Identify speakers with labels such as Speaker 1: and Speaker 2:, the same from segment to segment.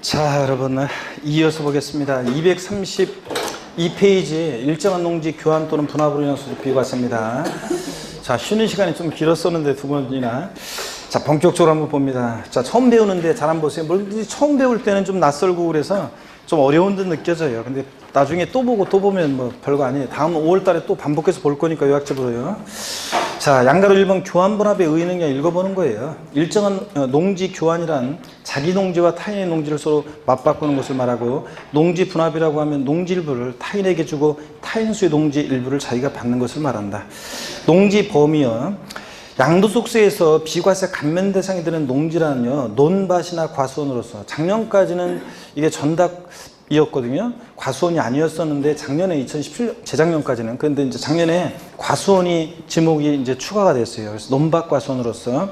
Speaker 1: 자, 여러분 이어서 보겠습니다. 232페이지 일정한 농지 교환 또는 분합으로 인한 소득 비과세입니다. 자, 쉬는 시간이 좀 길었었는데 두 번이나. 자, 본격적으로 한번 봅니다. 자, 처음 배우는데 잘 한번 보세요. 뭐든지 처음 배울 때는 좀 낯설고 그래서 좀 어려운 듯 느껴져요. 근데 나중에 또 보고 또 보면 뭐 별거 아니에요. 다음 5월 달에 또 반복해서 볼 거니까 요약적으로요. 자, 양가로 1번 교환분합의 의의는 그냥 읽어보는 거예요. 일정한 농지 교환이란 자기 농지와 타인의 농지를 서로 맞바꾸는 것을 말하고, 농지 분합이라고 하면 농지 일부를 타인에게 주고 타인수의 농지 일부를 자기가 받는 것을 말한다. 농지 범위요. 양도소득세에서 비과세 감면 대상이 되는 농지라는요, 논밭이나 과수원으로서 작년까지는 이게 전답이었거든요. 과수원이 아니었었는데 작년에 2017년 재작년까지는, 그런데 이제 작년에 과수원이 지목이 이제 추가가 됐어요. 그래서 논밭 과수원으로서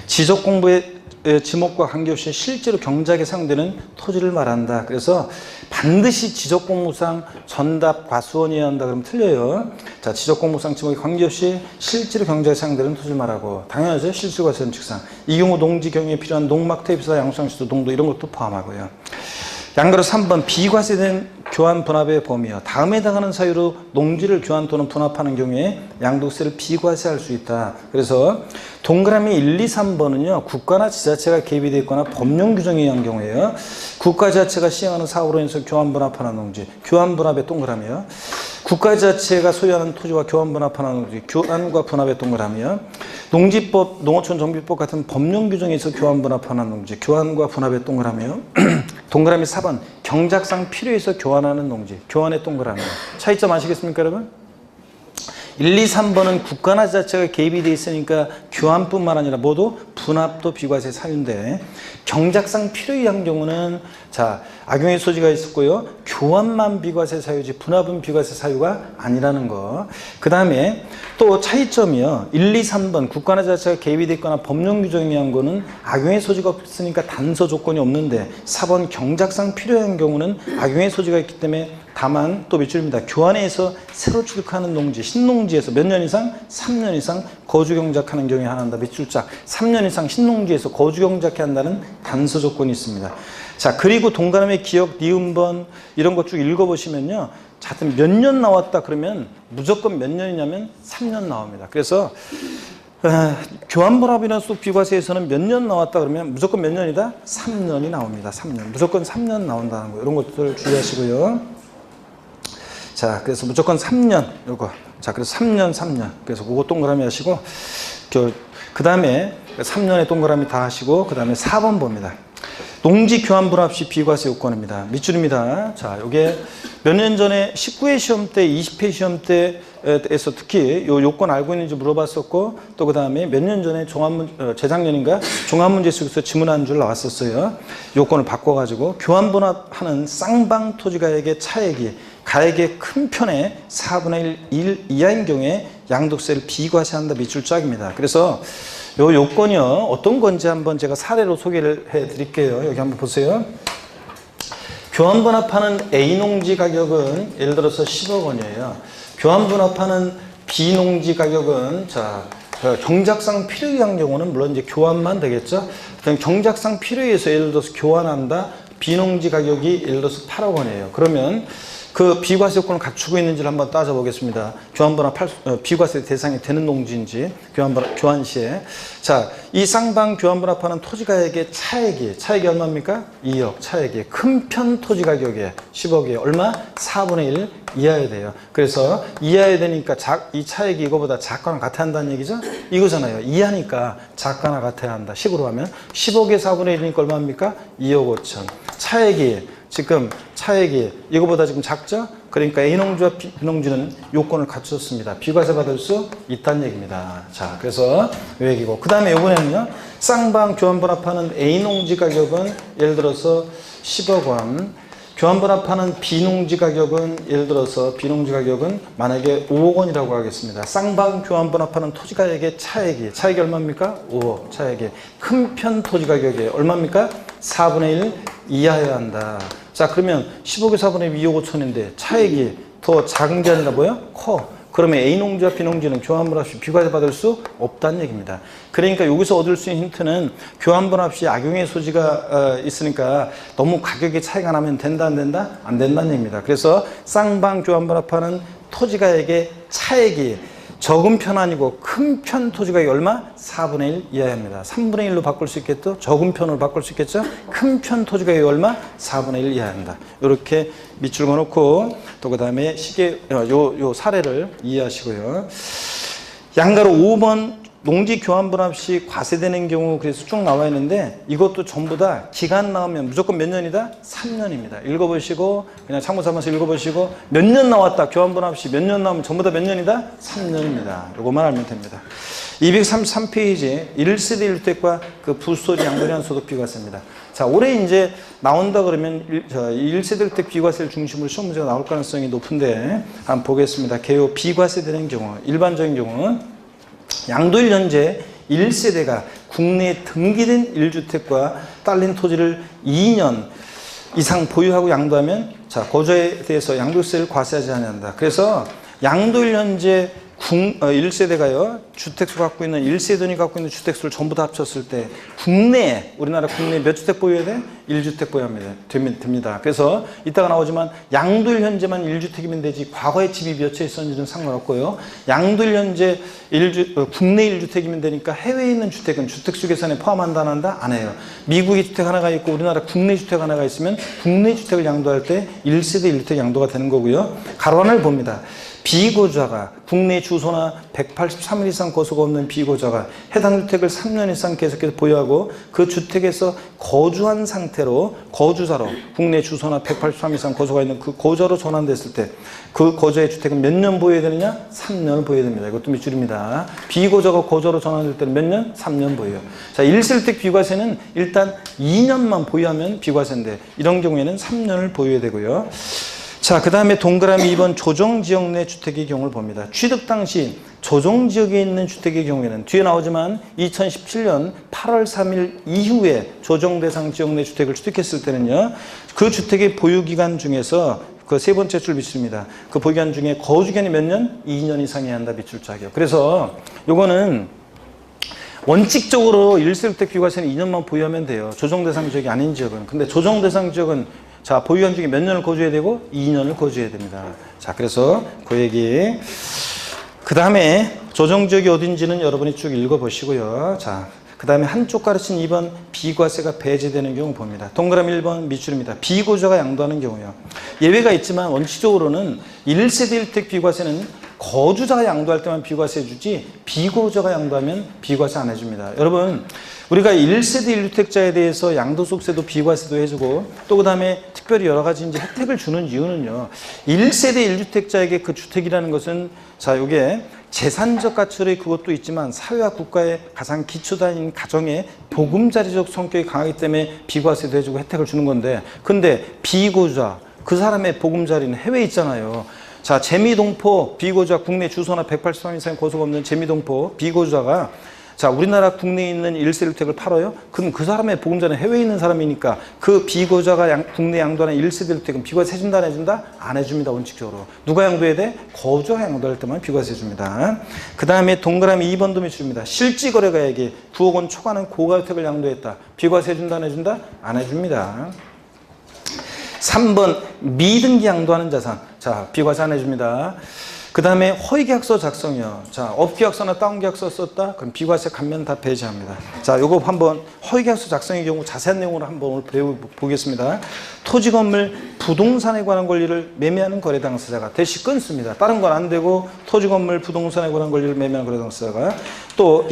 Speaker 1: 지적 공부의 지목과 관계없이 실제로 경작에 사용되는 토지를 말한다. 그래서 반드시 지적공무상 전답 과수원이어야 한다 그러면 틀려요. 자, 지적공무상 지목에 관계없이 실제로 경작에 사용되는 토지를 말하고, 당연하죠. 실수과세는 측상. 이 경우 농지 경영에 필요한 농막, 퇴비사, 양수장시도, 농도 이런 것도 포함하고요. 양가로 3번 비과세된 교환 분합의 범위요. 다음에 해당하는 사유로 농지를 교환 또는 분합하는 경우에 양도세를 비과세할 수 있다. 그래서 동그라미 1, 2, 3번은요. 국가나 지자체가 개입이 되어 있거나 법령 규정에 의한 경우에요. 국가 지자체가 시행하는 사업으로 인해서 교환 분합하는 농지, 교환 분합의 동그라미요. 국가 지자체가 소유하는 토지와 교환 분합하는 농지, 교환과 분합의 동그라미요. 농지법, 농어촌 정비법 같은 법령 규정에서 교환 분합하는 농지, 교환과 분합의 동그라미요. 동그라미 4번 경작상 필요해서 교환하는 농지, 교환의 동그라미요. 차이점 아시겠습니까, 여러분? 1, 2, 3번은 국가나 지자체가 개입이 돼 있으니까 교환뿐만 아니라 모두 분합도 비과세 사유인데, 경작상 필요에 의한 경우는 자, 악용의 소지가 있었고요. 교환만 비과세 사유지 분합은 비과세 사유가 아니라는 거. 그 다음에 또 차이점이요. 1, 2, 3번 국가나 지자체가 개입이 돼 있거나 법령 규정에 의한 거는 악용의 소지가 없으니까 단서 조건이 없는데, 4번 경작상 필요에 의한 경우는 악용의 소지가 있기 때문에 다만 또 몇 줄입니다. 교환에서 새로 취득하는 농지, 신농지에서 몇 년 이상? 3년 이상 거주 경작하는 경우에 한한다. 몇 줄짝? 3년 이상 신농지에서 거주 경작해야 한다는 단서 조건이 있습니다. 자, 그리고 동그라미 기억, 니은번 이런 것 쭉 읽어보시면요. 자, 몇 년 나왔다 그러면 무조건 몇 년이냐면 3년 나옵니다. 그래서 교환분합이나 소득 비과세에서는 몇 년 나왔다 그러면 무조건 몇 년이다? 3년이 나옵니다. 3년. 무조건 3년 나온다는 거. 이런 것들 주의하시고요. 자, 그래서 무조건 3년, 요거. 자, 그래서 3년. 그래서 그거 동그라미 하시고, 그 다음에 3년의 동그라미 다 하시고, 그 다음에 4번 봅니다. 농지 교환 분합 시 비과세 요건입니다. 밑줄입니다. 자, 요게 몇 년 전에 19회 시험 때, 20회 시험 때에서 특히 요 요건 알고 있는지 물어봤었고, 또 그 다음에 몇 년 전에 재작년인가? 종합문제 속에서 지문 한 줄 나왔었어요. 요건을 바꿔가지고, 교환 분합하는 쌍방 토지가액의 차액이 가액의 큰 편의 4분의 1 이하인 경우에 양도세를 비과세한다. 밑줄 짝입니다. 그래서 요 요건이요. 어떤 건지 한번 제가 사례로 소개를 해 드릴게요. 여기 한번 보세요. 교환 분합하는 A 농지 가격은 예를 들어서 10억 원이에요. 교환 분합하는 B 농지 가격은 자, 경작상 필요에 의한 경우는 물론 이제 교환만 되겠죠. 그럼 경작상 필요에 의해서 예를 들어서 교환한다. B 농지 가격이 예를 들어서 8억 원이에요. 그러면 그 비과세 요건을 갖추고 있는지를 한번 따져보겠습니다. 교환분합 비과세 대상이 되는 농지인지 교환 시에. 자, 이 쌍방 교환분합하는 토지가액의 차액이 얼마입니까? 2억. 차액이 큰 편 토지 가격에 10억에 얼마? 4분의 1 이하야 돼요. 그래서 이하야 되니까 이 차액이 이거보다 작거나 같아야 한다는 얘기죠? 이거잖아요. 이하니까 작거나 같아야 한다. 식으로 하면 10억에 4분의 1이니까 얼마입니까? 2억 5천. 지금 차액이 이거보다 지금 작죠? 그러니까 A농지와 B농지는 요건을 갖췄습니다. 비과세 받을 수 있다는 얘기입니다. 자, 그래서 요 얘기고. 그 다음에 이번에는요, 쌍방 교환분합하는 A농지 가격은 예를 들어서 10억 원, 교환분합하는 B농지 가격은 예를 들어서 B농지 가격은 만약에 5억 원이라고 하겠습니다. 쌍방 교환분합하는 토지가액의 차액이 얼마입니까? 5억. 차액이 큰 편 토지가격이 얼마입니까? 4분의 1 이하여야 한다. 자, 그러면 10억에 4분의 2억 5천인데 차액이 더 작은 게 아니라 뭐야? 커. 그러면 A농지와 B농지는 교환분 없이 비과세 받을 수 없다는 얘기입니다. 그러니까 여기서 얻을 수 있는 힌트는 교환분 없이 악용의 소지가 있으니까 너무 가격의 차이가 나면 된다 안 된다? 안 된다는 얘기입니다. 그래서 쌍방 교환분 합하는 토지가액의 차액이 적은 편 아니고 큰 편 토지가액이 얼마? 4분의 1 이하입니다. 3분의 1로 바꿀 수 있겠죠? 적은 편으로 바꿀 수 있겠죠? 큰 편 토지가액이 얼마? 4분의 1 이하입니다. 이렇게 밑줄 그어놓고 또 그 다음에 요 사례를 이해하시고요. 양가로 5번 농지 교환분 없이 과세되는 경우 그래서 쭉 나와 있는데 이것도 전부 다 기간 나오면 무조건 몇 년이다? 3년입니다. 읽어보시고 그냥 참고 삼아서 읽어보시고 몇 년 나왔다 교환분 없이 몇 년 나오면 전부 다 몇 년이다? 3년입니다. 이것만 알면 됩니다. 233페이지 1세대 1주택과 그 부소지 양도량 소득 비과세입니다. 자, 올해 이제 나온다 그러면 1세대 1주택 비과세를 중심으로 시험 문제가 나올 가능성이 높은데 한번 보겠습니다. 개요 비과세 되는 경우 일반적인 경우는 양도일 현재 1세대가 국내에 등기된 1주택과 딸린 토지를 2년 이상 보유하고 양도하면 자, 거주에 대해서 양도세를 과세하지 않는다. 그래서 양도일 현재 1세대가요, 주택수 갖고 있는 1세대원이 갖고 있는 주택수를 전부 다 합쳤을 때 국내에, 우리나라 국내에 몇 주택 보유해야 돼? 1주택 보유합니다. 됩니다. 그래서 이따가 나오지만 양도일 현재만 1주택이면 되지 과거에 집이 몇 채 있었는지는 상관없고요. 양도일 현재 국내 1주택이면 되니까 해외에 있는 주택은 주택수 계산에 포함한다 안 한다? 안 해요. 미국에 주택 하나가 있고 우리나라 국내 주택 하나가 있으면 국내 주택을 양도할 때 1세대 1주택 양도가 되는 거고요. 가로안을 봅니다. 비거주자가 국내 주소나 183일 이상 거소가 없는 비거주자가 해당 주택을 3년 이상 계속해서 보유하고 그 주택에서 거주한 상태로 거주자로 국내 주소나 183일 이상 거소가 있는 그 거주자로 전환됐을 때 그 거주의 주택은 몇 년 보유해야 되느냐? 3년을 보유해야 됩니다. 이것도 밑줄입니다. 비거주자가 거주자로 전환될 때는 몇 년? 3년 보유. 자, 1세대주택 비과세는 일단 2년만 보유하면 비과세인데 이런 경우에는 3년을 보유해야 되고요. 자, 그 다음에 동그라미 2번 조정지역 내 주택의 경우를 봅니다. 취득 당시 조정지역에 있는 주택의 경우에는 뒤에 나오지만 2017년 8월 3일 이후에 조정대상 지역 내 주택을 취득했을 때는요, 그 주택의 보유기간 중에서 그 세 번째 줄 밑줄입니다. 그 보유기간 중에 거주기간이 몇 년? 2년 이상이어야 한다 밑줄짝이요. 그래서 요거는 원칙적으로 1세대주택 비과세는 2년만 보유하면 돼요. 조정대상 지역이 아닌 지역은. 근데 조정대상 지역은 자, 보유한 중에 몇 년을 거주해야 되고 2년을 거주해야 됩니다. 자, 그래서 그 얘기. 그 다음에 조정지역이 어딘지는 여러분이 쭉 읽어보시고요. 자, 그 다음에 한쪽 가르친 2번 비과세가 배제되는 경우 봅니다. 동그라미 1번 밑줄입니다. 비거주자가 양도하는 경우요. 예외가 있지만 원칙적으로는 1세대 1주택 비과세는 거주자가 양도할 때만 비과세 해주지 비거주자가 양도하면 비과세 안 해줍니다. 여러분, 우리가 1세대 1주택자에 대해서 양도소득세도 비과세도 해주고 또 그 다음에 특별히 여러 가지 이제 혜택을 주는 이유는요. 1세대 1주택자에게 그 주택이라는 것은 자, 요게 재산적 가치의 그것도 있지만 사회와 국가의 가장 기초단위인 가정의 보금자리적 성격이 강하기 때문에 비과세도 해주고 혜택을 주는 건데 근데 비거주자, 그 사람의 보금자리는 해외에 있잖아요. 자, 재미동포 비거주자 국내 주소나 183 이상 거소가 없는 재미동포 비거주자가 자, 우리나라 국내에 있는 1세대 1주택을 팔아요? 그럼 그 사람의 보금자는 해외에 있는 사람이니까 그 비거주자가 국내 양도하는 1세대 1주택은 비과세 해준다 안 해준다? 안 해줍니다. 원칙적으로. 누가 양도해야 돼? 거주자가 양도할 때만 비과세 해줍니다. 그 다음에 동그라미 2번도 밑줄입니다. 실지거래가액이 9억 원 초과하는 고가주택을 양도했다. 비과세 해준다 안 해준다? 안 해줍니다. 3번 미등기 양도하는 자산. 자, 비과세 안 해줍니다. 그 다음에 허위계약서 작성이요. 자, 업계약서나 다운계약서 썼다? 그럼 비과세 감면 다 배제합니다. 자, 요거 한번 허위계약서 작성의 경우 자세한 내용으로 한번 배워보겠습니다. 토지, 건물, 부동산에 관한 권리를 매매하는 거래 당사자가 대시 끊습니다. 다른 건 안 되고 토지, 건물, 부동산에 관한 권리를 매매하는 거래 당사자가 또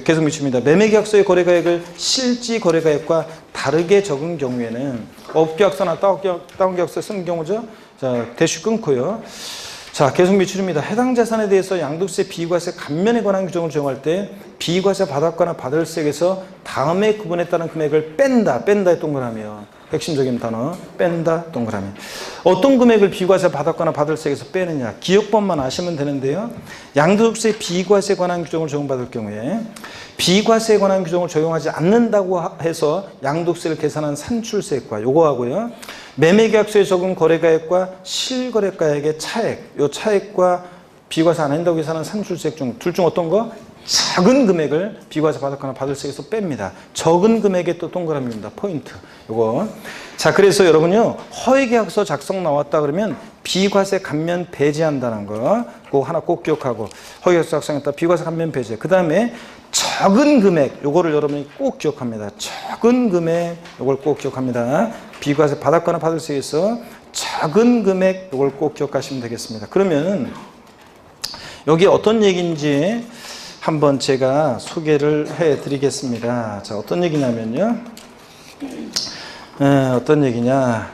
Speaker 1: 계속 미칩니다. 매매계약서의 거래가액을 실지 거래가액과 다르게 적은 경우에는 업계약서나 다운계약서 쓴 경우죠. 자, 대시 끊고요. 자, 계속 밑줄입니다. 해당 자산에 대해서 양도세 비과세 감면에 관한 규정을 적용할 때 비과세 받았거나 받을 세액에서 다음에 구분에 따른 금액을 뺀다의 동그라미요. 핵심적인 단어, 뺀다 동그라미. 어떤 금액을 비과세 받았거나 받을 세액에서 빼느냐. 기억법만 아시면 되는데요. 양도세 비과세에 관한 규정을 적용받을 경우에 비과세에 관한 규정을 적용하지 않는다고 해서 양도세를 계산한 산출세액과 요거 하고요. 매매계약서에 적은 거래가액과 실거래가액의 차액, 요 차액과 비과세 안 한다고 계산한 산출세액 중 둘 중 어떤 거? 작은 금액을 비과세 받았거나 받을세에서 뺍니다. 적은 금액에 또 동그라미입니다. 포인트. 요거. 자, 그래서 여러분요, 허위계약서 작성 나왔다 그러면 비과세 감면 배제한다는 거. 그거 하나 꼭 기억하고, 허위계약서 작성했다 비과세 감면 배제. 그 다음에 적은 금액, 요거를 여러분이 꼭 기억합니다. 적은 금액, 요걸 꼭 기억합니다. 비과세 받았거나 받을세에서 적은 금액, 요걸 꼭 기억하시면 되겠습니다. 그러면 여기 어떤 얘기인지 한번 제가 소개를 해 드리겠습니다. 자, 어떤 얘기냐면요. 어떤 얘기냐.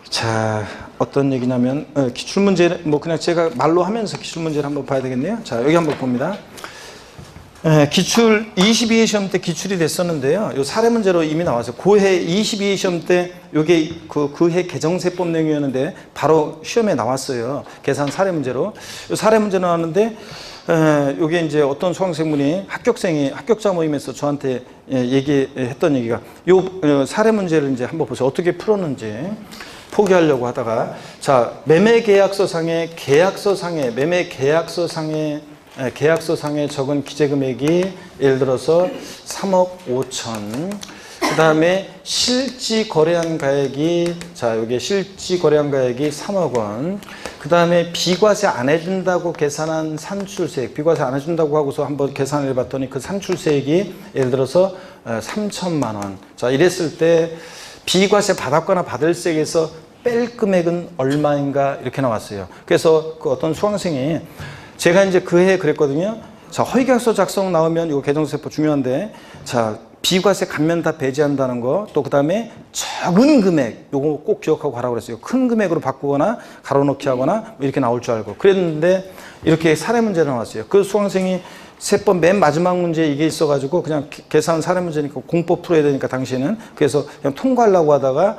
Speaker 1: 자, 어떤 얘기냐면, 기출문제, 뭐 그냥 제가 말로 하면서 기출문제를 한번 봐야 되겠네요. 자, 여기 한번 봅니다. 기출 22회 시험 때 기출이 됐었는데요. 요 사례 문제로 이미 나왔어요. 고해 22회 시험 때 요게 그해 개정세법 내용이었는데 바로 시험에 나왔어요. 계산 사례 문제로. 요 사례 문제 나왔는데 요게 이제 어떤 수강생분이 합격자 모임에서 저한테 얘기했던 얘기가 요 사례 문제를 이제 한번 보세요. 어떻게 풀었는지. 포기하려고 하다가 자, 매매계약서상의 계약서상에 적은 기재금액이 예를 들어서 3억 5천. 그 다음에 실지 거래한 가액이, 자, 여기 실지 거래한 가액이 3억 원. 그 다음에 비과세 안 해준다고 계산한 산출세액, 비과세 안 해준다고 하고서 한번 계산을 해봤더니 그 산출세액이 예를 들어서 3천만 원. 자, 이랬을 때 비과세 받았거나 받을세액에서 뺄 금액은 얼마인가 이렇게 나왔어요. 그래서 그 어떤 수강생이 제가 이제 그 해에 그랬거든요. 자, 허위계약서 작성 나오면 이거 개정세법 중요한데, 자, 비과세 감면 다 배제한다는 거, 또 그 다음에 적은 금액, 요거 꼭 기억하고 가라고 그랬어요. 큰 금액으로 바꾸거나 가로넣기 하거나 이렇게 나올 줄 알고. 그랬는데 이렇게 사례 문제가 나왔어요. 그 수강생이 세법 맨 마지막 문제에 이게 있어가지고 그냥 계산 사례 문제니까 공법 풀어야 되니까 당시에는. 그래서 그냥 통과하려고 하다가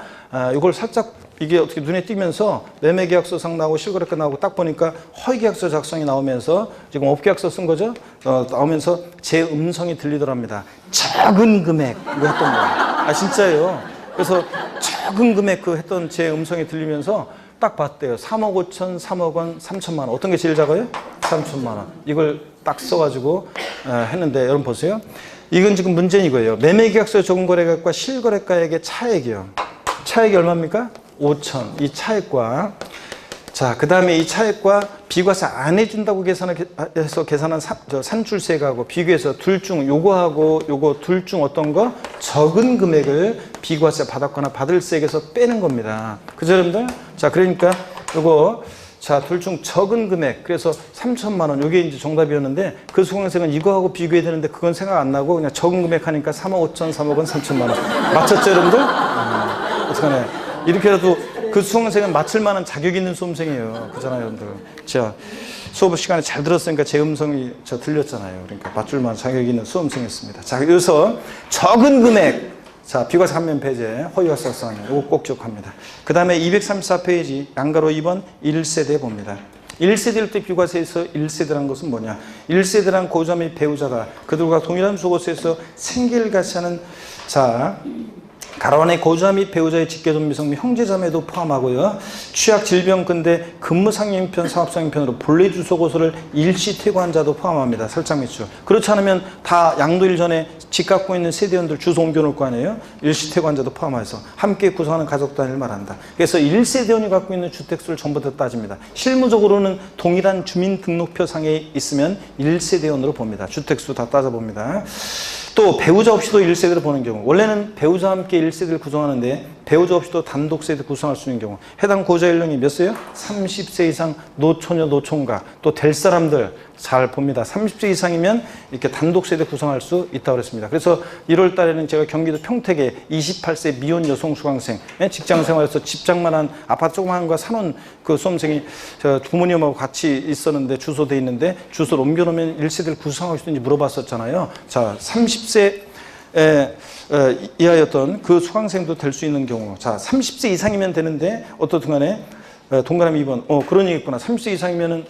Speaker 1: 이걸 살짝 이게 어떻게 눈에 띄면서 매매계약서상 나오고 실거래가 나오고 딱 보니까 허위계약서 작성이 나오면서 지금 업계약서 쓴 거죠? 나오면서 제 음성이 들리더랍니다. 적은 금액 이거 했던 거예요. 아, 진짜예요. 그래서 적은 금액 그 했던 제 음성이 들리면서 딱 봤대요. 3억 5천, 3억 원, 3천만 원. 어떤 게 제일 작아요? 3천만 원. 이걸 딱 써가지고 했는데 여러분 보세요. 이건 지금 문제는 이거예요. 매매계약서 적은 거래가액과 실거래가액의 차액이요. 차액이 얼마입니까? 5천. 이 차액과, 자, 그 다음에 이 차액과 비과세 안 해준다고 계산한 산출세액하고 비교해서 둘 중 요거하고 요거 둘 중 어떤 거? 적은 금액을 비과세 받았거나 받을세액에서 빼는 겁니다. 그죠, 여러분들? 자, 그러니까 요거, 자, 둘 중 적은 금액, 그래서 3천만 원, 요게 이제 정답이었는데 그 수강생은 이거하고 비교해야 되는데 그건 생각 안 나고 그냥 적은 금액 하니까 3억 5천, 3억 원, 3천만 원. 맞췄죠, 여러분들? 어떡하네. 이렇게라도 그 수험생은 맞출 만한 자격 있는 수험생이에요. 그잖아요, 여러분들. 제가 수업 시간에 잘 들었으니까 제 음성이 저 들렸잖아요. 그러니까 맞출 만한 자격 있는 수험생이었습니다. 자, 여기서 적은 금액, 자, 비과세 감면 배제, 허위과세 작성, 이거 꼭 기억합니다. 그 다음에 234페이지, 양가로 2번 1세대 봅니다. 1세대일 때 비과세에서 1세대라는 것은 뭐냐? 1세대란 고자 및 배우자가 그들과 동일한 수고수에서 생계를 자, 가로안에 고자 및 배우자의 직계존 미성 및 형제자매도 포함하고요. 취약, 질병, 근대, 근무상여형편, 사업상여형편으로 본래 주소고소를 일시 퇴거한 자도 포함합니다. 설정 매출. 그렇지 않으면 다 양도일 전에 집 갖고 있는 세대원들 주소 옮겨놓을 거 아니에요? 일시 퇴거한 자도 포함해서 함께 구성하는 가족 단위를 말한다. 그래서 1세대원이 갖고 있는 주택수를 전부 다 따집니다. 실무적으로는 동일한 주민등록표상에 있으면 1세대원으로 봅니다. 주택수 다 따져봅니다. 또 배우자 없이도 1세대를 보는 경우, 원래는 배우자와 함께 1세대를 구성하는데 배우자 없이도 단독 세대 구성할 수 있는 경우, 해당 고자 연령이 몇 세요? 30세 이상 노처녀 노총각, 또 될 사람들 잘 봅니다. 30세 이상이면 이렇게 단독 세대 구성할 수 있다고 그랬습니다. 그래서 1월 달에는 제가 경기도 평택에 28세 미혼 여성 수강생, 직장 생활에서 집장만한 아파트 조그마한 거 사놓은 그 수험생이 저 부모님하고 같이 있었는데 주소돼 있는데 주소를 옮겨놓으면 1세대를 구성할 수 있는지 물어봤었잖아요. 자, 30세 이하였던 그 수강생도 될 수 있는 경우, 자, 30세 이상이면 되는데 어떻든 간에 동그라미 2번, 그런 얘기 있구나. 30세 이상이면은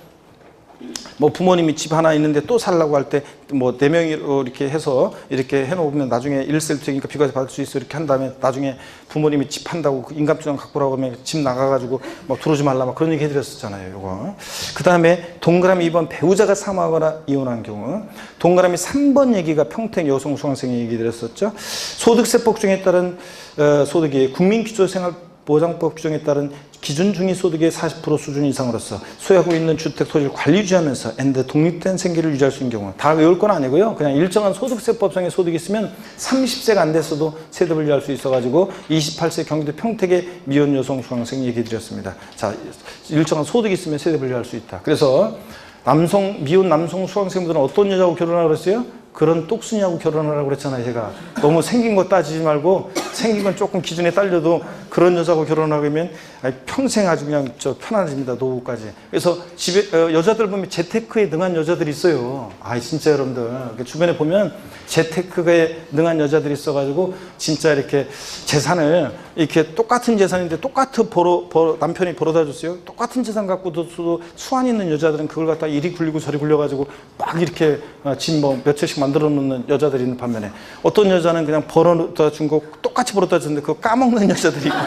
Speaker 1: 뭐 부모님이 집 하나 있는데 또 살라고 할 때 뭐 4명이 이렇게 해서 이렇게 해놓으면 나중에 1세대니까 비과세 받을 수 있어 이렇게 한 다음에 나중에 부모님이 집 한다고 인감증 갖고 오라고 하면 집 나가가지고 뭐 들어오지 말라 막 그런 얘기 해드렸었잖아요. 요거. 그 다음에 동그라미 2번 배우자가 사망하거나 이혼한 경우, 동그라미 3번 얘기가 평택 여성 수강생이 얘기 드렸었죠. 소득세법 규정에 따른 소득이 국민기초생활보장법 규정에 따른 기준 중위소득의 40% 수준 이상으로서 소유하고 있는 주택 토지를 관리 유지하면서 엔드 독립된 생계를 유지할 수 있는 경우, 다 외울 건 아니고요. 그냥 일정한 소득세법상의 소득이 있으면 30세가 안 됐어도 세대 분리할 수 있어가지고 28세 경기도 평택의 미혼 여성 수강생 얘기 드렸습니다. 자, 일정한 소득이 있으면 세대 분리할 수 있다. 그래서 미혼 남성 수강생분들은 어떤 여자하고 결혼하라고 그랬어요? 그런 똑순이하고 결혼하라고 그랬잖아요. 제가 너무 생긴 거 따지지 말고 생긴 건 조금 기준에 딸려도 그런 여자하고 결혼하게 되면 평생 아주 그냥 편안해집니다. 노후까지. 그래서 집에 여자들 보면 재테크에 능한 여자들이 있어요. 진짜 여러분들 주변에 보면 재테크에 능한 여자들이 있어가지고 진짜 이렇게 재산을 이렇게 똑같은 재산인데 똑같은 남편이 벌어다 줬어요. 똑같은 재산 갖고도 수완 있는 여자들은 그걸 갖다 이리 굴리고 저리 굴려가지고 막 이렇게 집 뭐 몇 채씩 만들어 놓는 여자들이 있는 반면에 어떤 여자는 그냥 벌어다 준 거 똑같이 벌어다 줬는데 그거 까먹는 여자들이 있고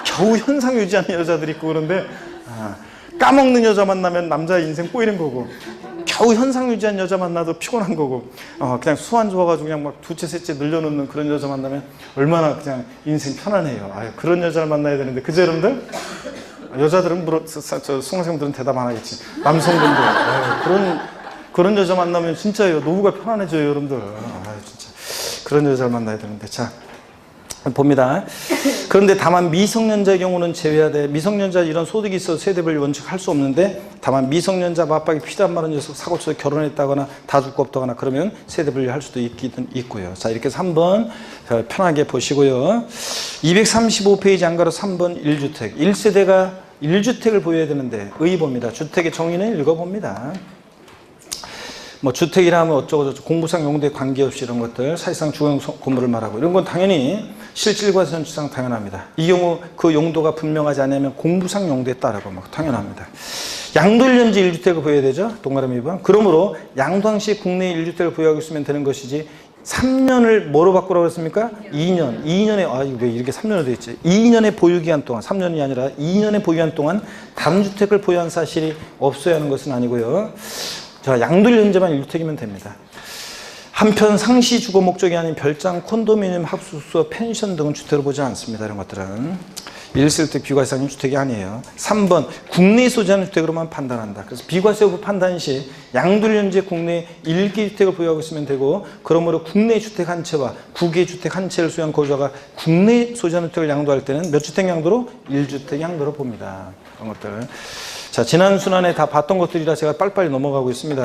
Speaker 1: 겨우 현상 유지하는 여자들이 있고 그런데 까먹는 여자 만나면 남자의 인생 꼬이는 거고 겨우 현상 유지한 여자 만나도 피곤한 거고 그냥 수완 좋아가지고 그냥 막 두째 셋째 늘려놓는 그런 여자 만나면 얼마나 그냥 인생 편안해요. 그런 여자를 만나야 되는데 그죠 여러분들? 여자들은 수강생들은 대답 안 하겠지. 남성분들 그런 여자 만나면 진짜요 노후가 편안해져요 여러분들. 진짜 그런 여자를 만나야 되는데 자 봅니다. 그런데 다만 미성년자의 경우는 제외하되 미성년자 이런 소득이 있어서 세대별 원칙 할 수 없는데 다만 미성년자 맞박이 피단 마른 녀석 사고 쳐서 결혼했다거나 다 죽고 없다거나 그러면 세대분리 할 수도 있고요. 자 이렇게 해서 3번 편하게 보시고요. 235페이지 안 가로 3번 1주택 1세대가 1주택을 보여야 되는데 의의봅니다. 주택의 정의는 읽어봅니다. 뭐 주택이라 하면 어쩌고저쩌고 공부상 용도에 관계없이 이런 것들 사실상 주거 건물을 말하고 이런 건 당연히 실질과 현실상 당연합니다. 이 경우 그 용도가 분명하지 않으면 공부상 용도에 따르고 막 당연합니다. 양도일년제 1주택을 보여야 되죠. 동그라미 2번. 그러므로 양도항시 국내에 1주택을 보유하고 있으면 되는 것이지 3년을 뭐로 바꾸라고 했습니까? 2년. 2년에 왜 이렇게 3년으로 되어 있지? 2년의 보유기간 동안 3년이 아니라 2년의 보유기간 동안 다른 주택을 보유한 사실이 없어야 하는 것은 아니고요. 자, 양도일연제만 1주택이면 됩니다. 한편 상시 주거 목적이 아닌 별장, 콘도미니엄, 합숙소, 펜션 등은 주택으로 보지 않습니다. 이런 것들은 1세대 비과세 아닌 주택이 아니에요. 3번 국내에 소지하는 주택으로만 판단한다. 그래서 비과세 여부 판단 시 양도일연제 국내 1개 주택을 보유하고 있으면 되고 그러므로 국내 주택 한 채와 9개 주택 한 채를 소유한 거주자가 국내 소지하는 주택을 양도할 때는 몇 주택 양도로? 1주택 양도로 봅니다. 그런 것들. 자, 지난 순환에 다 봤던 것들이라 제가 빨리빨리 넘어가고 있습니다.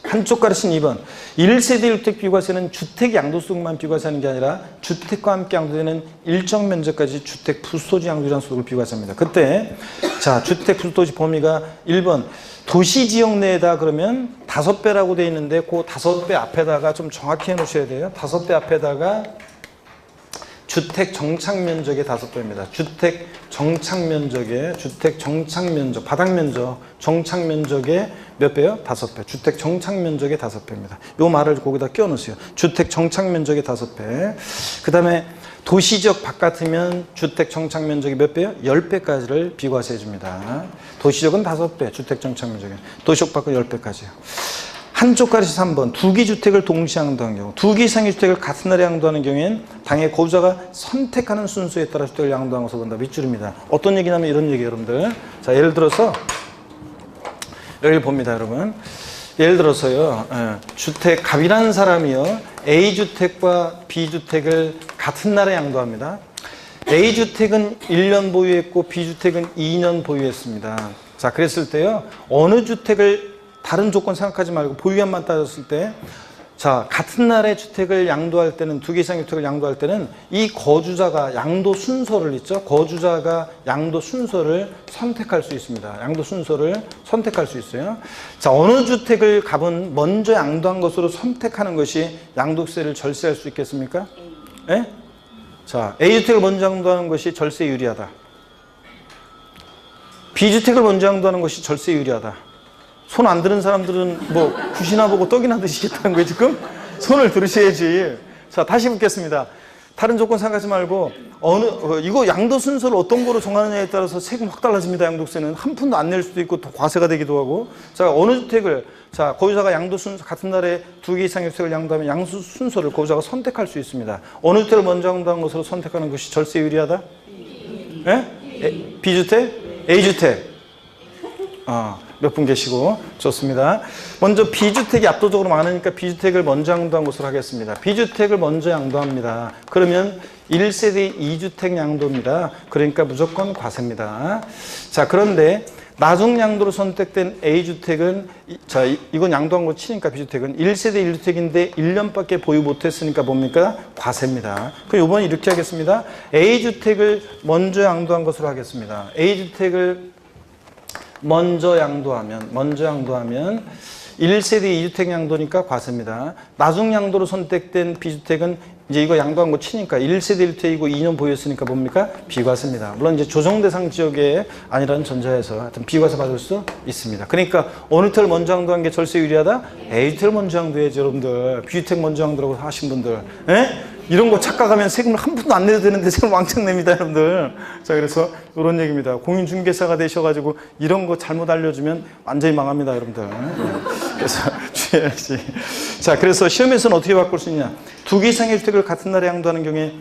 Speaker 1: 한쪽 가르친 2번. 1세대 1주택 비과세는 주택 양도소득만 비과세하는 게 아니라 주택과 함께 양도되는 일정 면적까지 주택 부수토지 양도이라는 소득을 비과세합니다. 그때 자, 주택 부수토지 범위가 1번 도시지역 내에다 그러면 5배라고 되어 있는데 그 5배 앞에다가 좀 정확히 해놓으셔야 돼요. 5배 앞에다가 주택 정착 면적의 5배입니다. 주택 정착 면적, 바닥 면적, 정착 면적의 몇 배요? 5배. 주택 정착 면적의 5배입니다. 요 말을 거기다 끼워 넣으세요. 주택 정착 면적의 5배. 그 다음에 도시지역 바깥이면 주택 정착 면적이 몇 배요? 10배까지를 비과세해 줍니다. 도시지역은 5배, 주택 정착 면적이. 도시지역 밖은 10배까지요. 한쪽 가르치 3번 2개 주택을 동시에 양도하는 경우 2개 이상의 주택을 같은 날에 양도하는 경우에는 당해 거주자가 선택하는 순서에 따라 주택을 양도한 것을 본다. 밑줄입니다. 어떤 얘기냐면 이런 얘기예요 여러분들. 자 예를 들어서 여기 봅니다 여러분. 예를 들어서요 주택 갑이라는 사람이요 A주택과 B주택을 같은 날에 양도합니다. A주택은 1년 보유했고 B주택은 2년 보유했습니다. 자 그랬을 때요 어느 주택을 다른 조건 생각하지 말고 보유기간만 따졌을 때 자 같은 날에 주택을 양도할 때는 2개 이상의 주택을 양도할 때는 이 거주자가 양도 순서를 있죠. 거주자가 양도 순서를 선택할 수 있습니다. 양도 순서를 선택할 수 있어요. 자 어느 주택을 갑은 먼저 양도한 것으로 선택하는 것이 양도세를 절세할 수 있겠습니까? 예? 자 A주택을 먼저 양도하는 것이 절세 유리하다. B주택을 먼저 양도하는 것이 절세 유리하다. 손 안 드는 사람들은 뭐 굿이나 보고 떡이나 드시겠다는 거예요, 지금? 손을 들으셔야지. 자, 다시 묻겠습니다. 다른 조건 생각하지 말고 이거 양도 순서를 어떤 거로 정하느냐에 따라서 세금 확 달라집니다. 양도세는 한 푼도 안 낼 수도 있고 더 과세가 되기도 하고. 자, 어느 주택을 거주자가 양도 순서 같은 날에 2개 이상의 주택을 양도하면 양수 순서를 거주자가 선택할 수 있습니다. 어느 주택을 먼저 양도한 것으로 선택하는 것이 절세 유리하다? 예? B주택? A주택? 몇 분 계시고 좋습니다. 먼저 B주택이 압도적으로 많으니까 B주택을 먼저 양도한 것으로 하겠습니다. B주택을 먼저 양도합니다. 그러면 1세대 2주택 양도입니다. 그러니까 무조건 과세입니다. 자, 그런데 나중 양도로 선택된 A주택은 이건 양도한 거 치니까 B주택은 1세대 1주택인데 1년밖에 보유 못했으니까 뭡니까? 과세입니다. 그럼 이번에 이렇게 하겠습니다. A주택을 먼저 양도한 것으로 하겠습니다. A주택을 먼저 양도하면 1세대 2주택 양도니까 과세입니다. 나중 양도로 선택된 B주택은 이제 이거 양도한 거 치니까 1세대 1주택이고 2년 보유했으니까 뭡니까? 비과세입니다. 물론 이제 조정 대상 지역에 아니라는 전제에서 하여튼 비과세 받을 수 있습니다. 그러니까 어느 주택을 먼저 양도한 게 절세 유리하다? A주택을 먼저 양도해야죠, 여러분들. B주택 먼저 양도라고 하신 분들. 예? 이런 거 착각하면 세금을 한 푼도 안 내도 되는데 세금 왕창 냅니다, 여러분들. 자, 그래서 이런 얘기입니다. 공인중개사가 되셔가지고 이런 거 잘못 알려주면 완전히 망합니다, 여러분들. 그래서 주의해야지. 자, 그래서 시험에서는 어떻게 바꿀 수 있냐? 2개 이상의 주택을 같은 날에 양도하는 경우에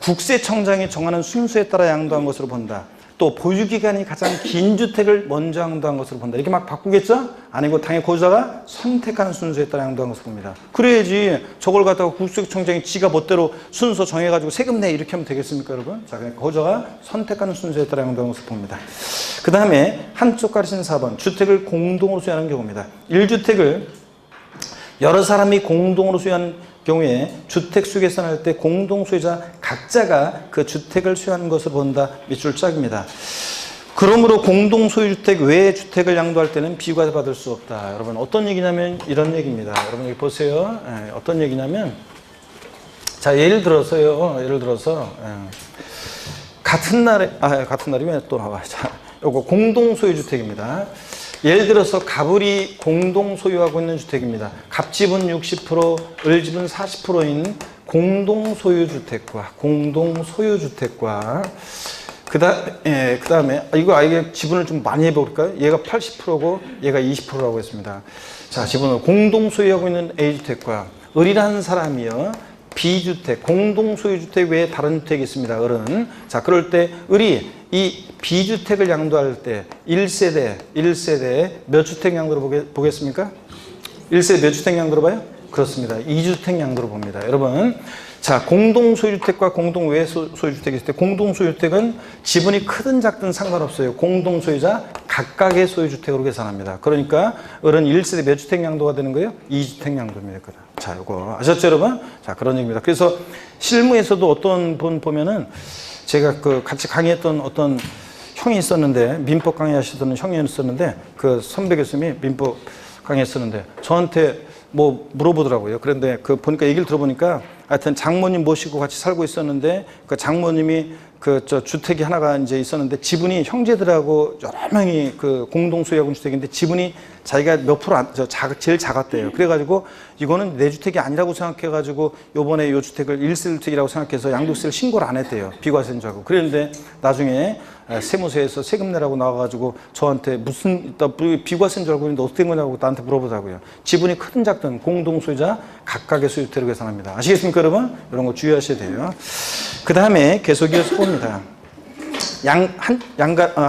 Speaker 1: 국세청장이 정하는 순서에 따라 양도한 것으로 본다. 또 보유기간이 가장 긴 주택을 먼저 양도한 것으로 본다. 이렇게 막 바꾸겠죠? 아니고 당연히 거주자가 선택하는 순서에 따라 양도한 것으로 봅니다. 그래야지 저걸 갖다가 국세청장이 지가 멋대로 순서 정해가지고 세금 내 이렇게 하면 되겠습니까, 여러분? 자, 그러니까 거주자가 선택하는 순서에 따라 양도한 것으로 봅니다. 그 다음에 한쪽 가르치는 4번 주택을 공동으로 소유하는 경우입니다. 1주택을 여러 사람이 공동으로 소유하는 경우에 주택 수요 계산할 때 공동 소유자 각자가 그 주택을 수요하는 것을 본다. 밑줄 짝입니다. 그러므로 공동 소유주택 외의 주택을 양도할 때는 비과세 받을 수 없다. 여러분 어떤 얘기냐면 이런 얘기입니다. 여러분 여기 보세요. 어떤 얘기냐면 자, 예를 들어서 같은 날에 왜 또 나와? 자, 요거 공동 소유주택입니다. 예를 들어서 갑을이 공동 소유하고 있는 주택입니다. 갑집은 60%, 을집은 40%인 공동 소유주택과 그다음에 이거 아예 지분을 좀 많이 해볼까요? 얘가 80%고 얘가 20%라고 했습니다. 자, 지분을 공동 소유하고 있는 A주택과 을이라는 사람이요. B주택, 공동 소유주택 외에 다른 주택이 있습니다. 을은. 자, 그럴 때 을이 이 B주택을 양도할 때 1세대 몇 주택 양도로 보겠습니까? 1세대 몇 주택 양도로 봐요? 그렇습니다. 2주택 양도로 봅니다. 여러분, 자, 공동 소유주택과 공동 외 소유주택이 있을 때 공동 소유주택은 지분이 크든 작든 상관없어요. 공동 소유자 각각의 소유주택으로 계산합니다. 그러니까 을은 1세대 몇 주택 양도가 되는 거예요? 2주택 양도입니다. 자, 이거 아셨죠, 여러분? 자, 그런 얘기입니다. 그래서 실무에서도 어떤 분 보면은 제가 같이 강의했던 어떤 형이 있었는데, 민법 강의하시던 형이 있었는데, 그 선배 교수님이 민법 강의했었는데, 저한테 뭐 물어보더라고요. 그런데 보니까 얘기를 들어보니까 하여튼 장모님 모시고 같이 살고 있었는데, 그 장모님이 주택이 하나가 이제 있었는데, 지분이 형제들하고 여러 명이 공동 소유하고 주택인데, 지분이 자기가 몇 프로 제일 작았대요. 그래가지고 이거는 내 주택이 아니라고 생각해가지고 요번에 요 주택을 1세대 주택이라고 생각해서 양도세를 신고를 안 했대요. 비과세인 줄 알고. 그랬는데 나중에 세무서에서 세금 내라고 나와가지고 저한테 비과세인 줄 알고 있는데 어떻게 된 거냐고 나한테 물어보더라고요. 지분이 크든 작든 공동 소유자 각각의 소유주택으로 계산합니다. 아시겠습니까, 여러분? 이런 거 주의하셔야 돼요. 그 다음에 계속 이어서 봅니다.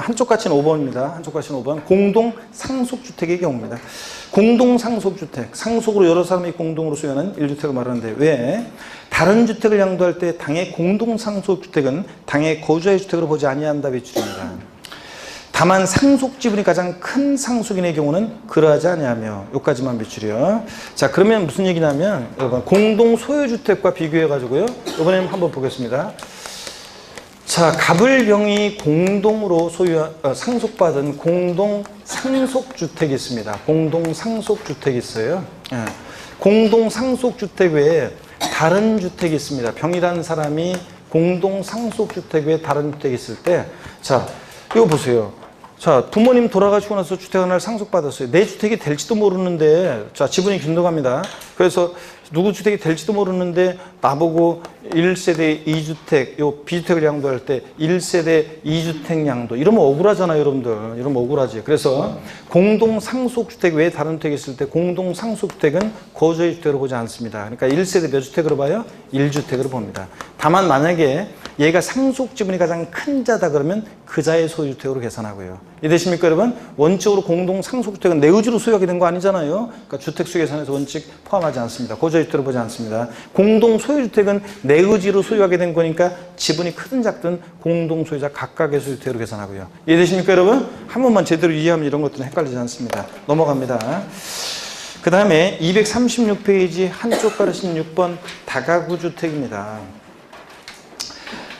Speaker 1: 한쪽 가치는 5번입니다. 한쪽 가치는 5번. 공동 상속주택의 경우입니다. 공동 상속주택, 상속으로 여러 사람이 공동으로 소유하는 1주택을 말하는데, 왜? 다른 주택을 양도할 때 당의 공동 상속주택은 당의 거주자의 주택으로 보지 아니한다. 비추입니다. 다만 상속 지분이 가장 큰 상속인의 경우는 그러하지 아니하며, 여기까지만 비추려. 자, 그러면 무슨 얘기냐면, 여러분 공동 소유주택과 비교해 가지고요. 이번에 한번 보겠습니다. 자, 갑을병이 공동으로 상속받은 공동 상속주택이 있습니다. 공동 상속주택이 있어요. 예. 공동 상속주택 외에 다른 주택이 있습니다. 병이라는 사람이 공동 상속주택 외에 다른 주택이 있을 때, 자, 이거 보세요. 자, 부모님 돌아가시고 나서 주택 하나를 상속받았어요. 내 주택이 될지도 모르는데, 자, 지분이 균등합니다. 그래서 누구 주택이 될지도 모르는데 나보고 1세대 2주택, 요 B주택을 양도할 때 1세대 2주택 양도. 이러면 억울하잖아요, 여러분들. 이러면 억울하지. 그래서 공동상속주택 외에 다른 주택이 있을 때 공동상속주택은 거주의 주택으로 보지 않습니다. 그러니까 1세대 몇 주택으로 봐요? 1주택으로 봅니다. 다만 만약에 얘가 상속 지분이 가장 큰 자다 그러면 그 자의 소유주택으로 계산하고요. 이해되십니까, 여러분? 원칙으로 공동 상속주택은 내 의지로 소유하게 된 거 아니잖아요. 그러니까 주택수 계산에서 원칙 포함하지 않습니다. 거주주택으로 보지 않습니다. 공동 소유주택은 내 의지로 소유하게 된 거니까 지분이 크든 작든 공동 소유자 각각의 소유주택으로 계산하고요. 이해되십니까, 여러분? 한 번만 제대로 이해하면 이런 것들은 헷갈리지 않습니다. 넘어갑니다. 그 다음에 236페이지 한쪽 가르신 6번 다가구 주택입니다.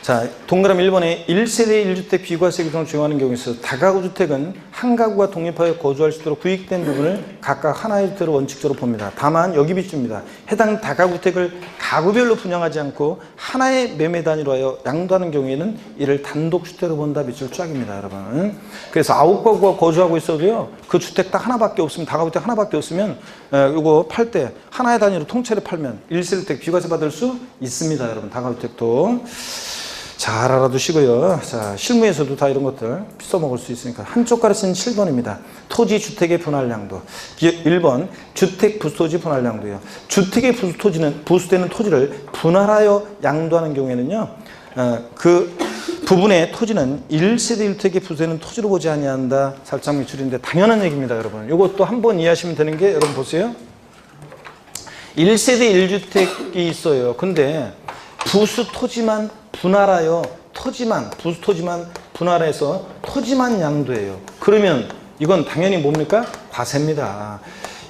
Speaker 1: 자, 동그라미 1번에 1세대 1주택 비과세 규정을 적용하는 경우에 있어서 다가구 주택은 한 가구가 독립하여 거주할 수 있도록 구입된 부분을 각각 하나의 주택으로 원칙적으로 봅니다. 다만 여기 비춥니다. 해당 다가구 주택을 가구별로 분양하지 않고 하나의 매매 단위로 하여 양도하는 경우에는 이를 단독주택으로 본다. 밑줄 쫙입니다, 여러분. 그래서 9가구가 거주하고 있어도요, 그 주택 딱 하나밖에 없으면, 다가구 주택 하나밖에 없으면 이거 팔 때 하나의 단위로 통째로 팔면 1세대 주택 비과세 받을 수 있습니다, 여러분. 다가구 주택도. 잘 알아두시고요. 자, 실무에서도 다 이런 것들 써먹을 수 있으니까. 한쪽 가르치는 7번입니다. 토지 주택의 분할 양도. 1번 주택 부수토지 분할 양도예요. 주택의 부수되는 토지를 분할하여 양도하는 경우에는요, 그 부분의 토지는 1세대 1주택의 부수되는 토지로 보지 아니한다. 살짝 밑줄인데 당연한 얘기입니다, 여러분. 이것도 한번 이해하시면 되는 게, 여러분 보세요. 1세대 1주택이 있어요. 근데 부수 토지만 분할하여 부수 토지만 분할해서 토지만 양도해요. 그러면 이건 당연히 뭡니까? 과세입니다.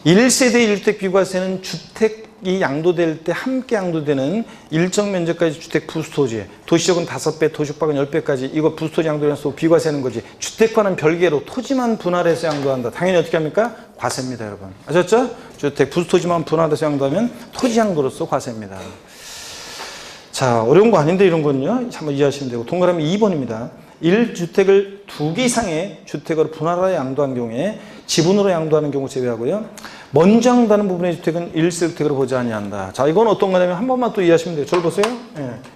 Speaker 1: 1세대 1주택 비과세는 주택이 양도될 때 함께 양도되는 일정 면적까지 주택 부수 토지, 도시적은 5배, 도시적박은 10배까지 이거 부수 토지 양도해서 비과세하는 거지. 주택과는 별개로 토지만 분할해서 양도한다. 당연히 어떻게 합니까? 과세입니다, 여러분. 아셨죠? 주택 부수 토지만 분할해서 양도하면 토지 양도로서 과세입니다. 자, 어려운 거 아닌데 이런 거는요, 한번 이해하시면 되고. 동그라미 2번입니다. 1주택을 2개 이상의 주택으로 분할하여 양도한 경우에 지분으로 양도하는 경우 제외하고요. 먼저 양도하는 부분의 주택은 1세대주택으로 보지 아니한다. 자, 이건 어떤 거냐면 한 번만 또 이해하시면 돼요. 저를 보세요.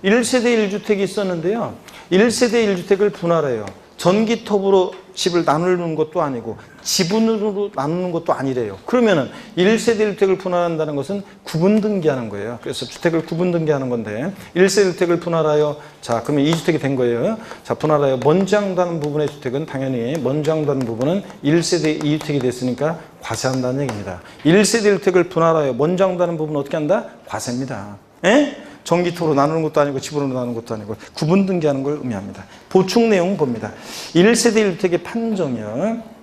Speaker 1: 1세대 1주택이 있었는데요. 1세대 1주택을 분할해요. 전기톱으로 집을 나누는 것도 아니고 지분으로 나누는 것도 아니래요. 그러면은 1세대 1주택을 분할한다는 것은 구분 등기하는 거예요. 그래서 주택을 구분 등기하는 건데 1세대 1주택을 분할하여, 자, 그러면 2주택이 된 거예요. 자, 분할하여 먼저 양도하는 부분의 주택은 당연히 먼저 양도하는 부분은 1세대 2주택이 됐으니까 과세한다는 얘기입니다. 1세대 1주택을 분할하여 먼저 양도하는 부분은 어떻게 한다? 과세입니다. 에? 전기토로 나누는 것도 아니고 지분으로 나누는 것도 아니고 구분 등기하는 걸 의미합니다. 보충 내용 봅니다. 1세대 1주택의 판정이요.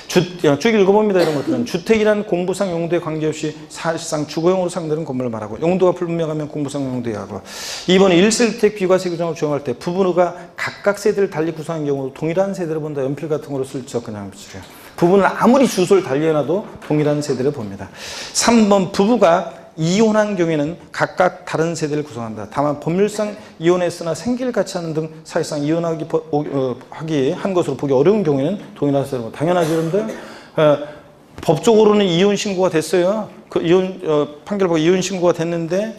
Speaker 1: 쭉 읽어봅니다. 이런 것들은 주택이란 공부상 용도에 관계없이 사실상 주거용으로 사용되는 건물을 말하고, 용도가 불분명하면 공부상 용도에 하고. 2번에 1세대주택 비과세 규정을 적용할 때 부부가 각각 세대를 달리 구성한 경우 동일한 세대를 본다. 연필 같은 거로 슬쩍 그냥 붙여요. 부부는 아무리 주소를 달리해놔도 동일한 세대를 봅니다. 3번 부부가 이혼한 경우에는 각각 다른 세대를 구성한다. 다만 법률상 이혼했으나 생계를 같이 하는 등 사실상 이혼하기 한 것으로 보기 어려운 경우에는 동일한 세대로. 당연하죠, 여러분들. 법적으로는 이혼 신고가 됐어요. 그 판결 보고 이혼 신고가 됐는데,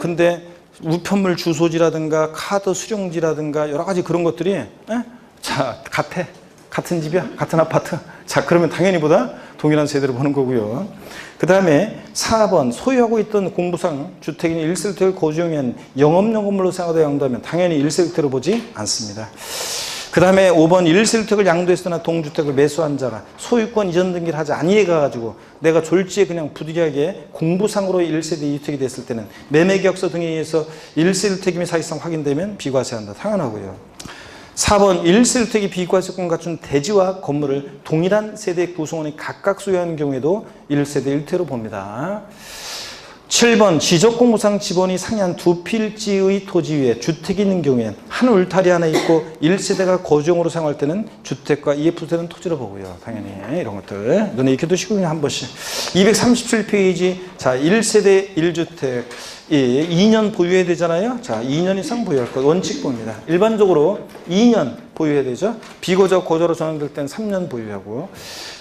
Speaker 1: 근데 우편물 주소지라든가 카드 수령지라든가 여러 가지 그런 것들이, 자, 같은 집이야, 같은 아파트. 자, 그러면 당연히 보다 동일한 세대를 보는 거고요. 그 다음에 4번 소유하고 있던 공부상 주택인 1세대주택을 거주용한 영업용 건물로 사용하다 양도하면 당연히 1세대주택으로 보지 않습니다. 그 다음에 5번 1세대주택을 양도했으나 동주택을 매수한 자가 소유권 이전 등기를 하지 아니해가지고 내가 졸지에 그냥 부득이하게 공부상으로 1세대 2주택이 됐을 때는 매매계약서 등에 의해서 1세대주택임이 사실상 확인되면 비과세한다. 당연하고요. 4번 1세대주택이 비과세권 갖춘 대지와 건물을 동일한 세대 구성원이 각각 소유하는 경우에도 1세대 1주택으로 봅니다. 7번 지적공부상 지번이 상이한 두 필지의 토지 위에 주택이 있는 경우에 한 울타리 하나 있고 1세대가 거주용으로 사용할 때는 주택과 이에 부수되는 토지로 보고요. 당연히 이런 것들 눈에 익혀두시고 그냥 한 번씩. 237페이지 자 1세대 1주택 2년 보유해야 되잖아요. 자 2년 이상 보유할 것 원칙 봅니다. 일반적으로 2년 보유해야 되죠. 비거주와 거주로 전환될 때는 3년 보유하고,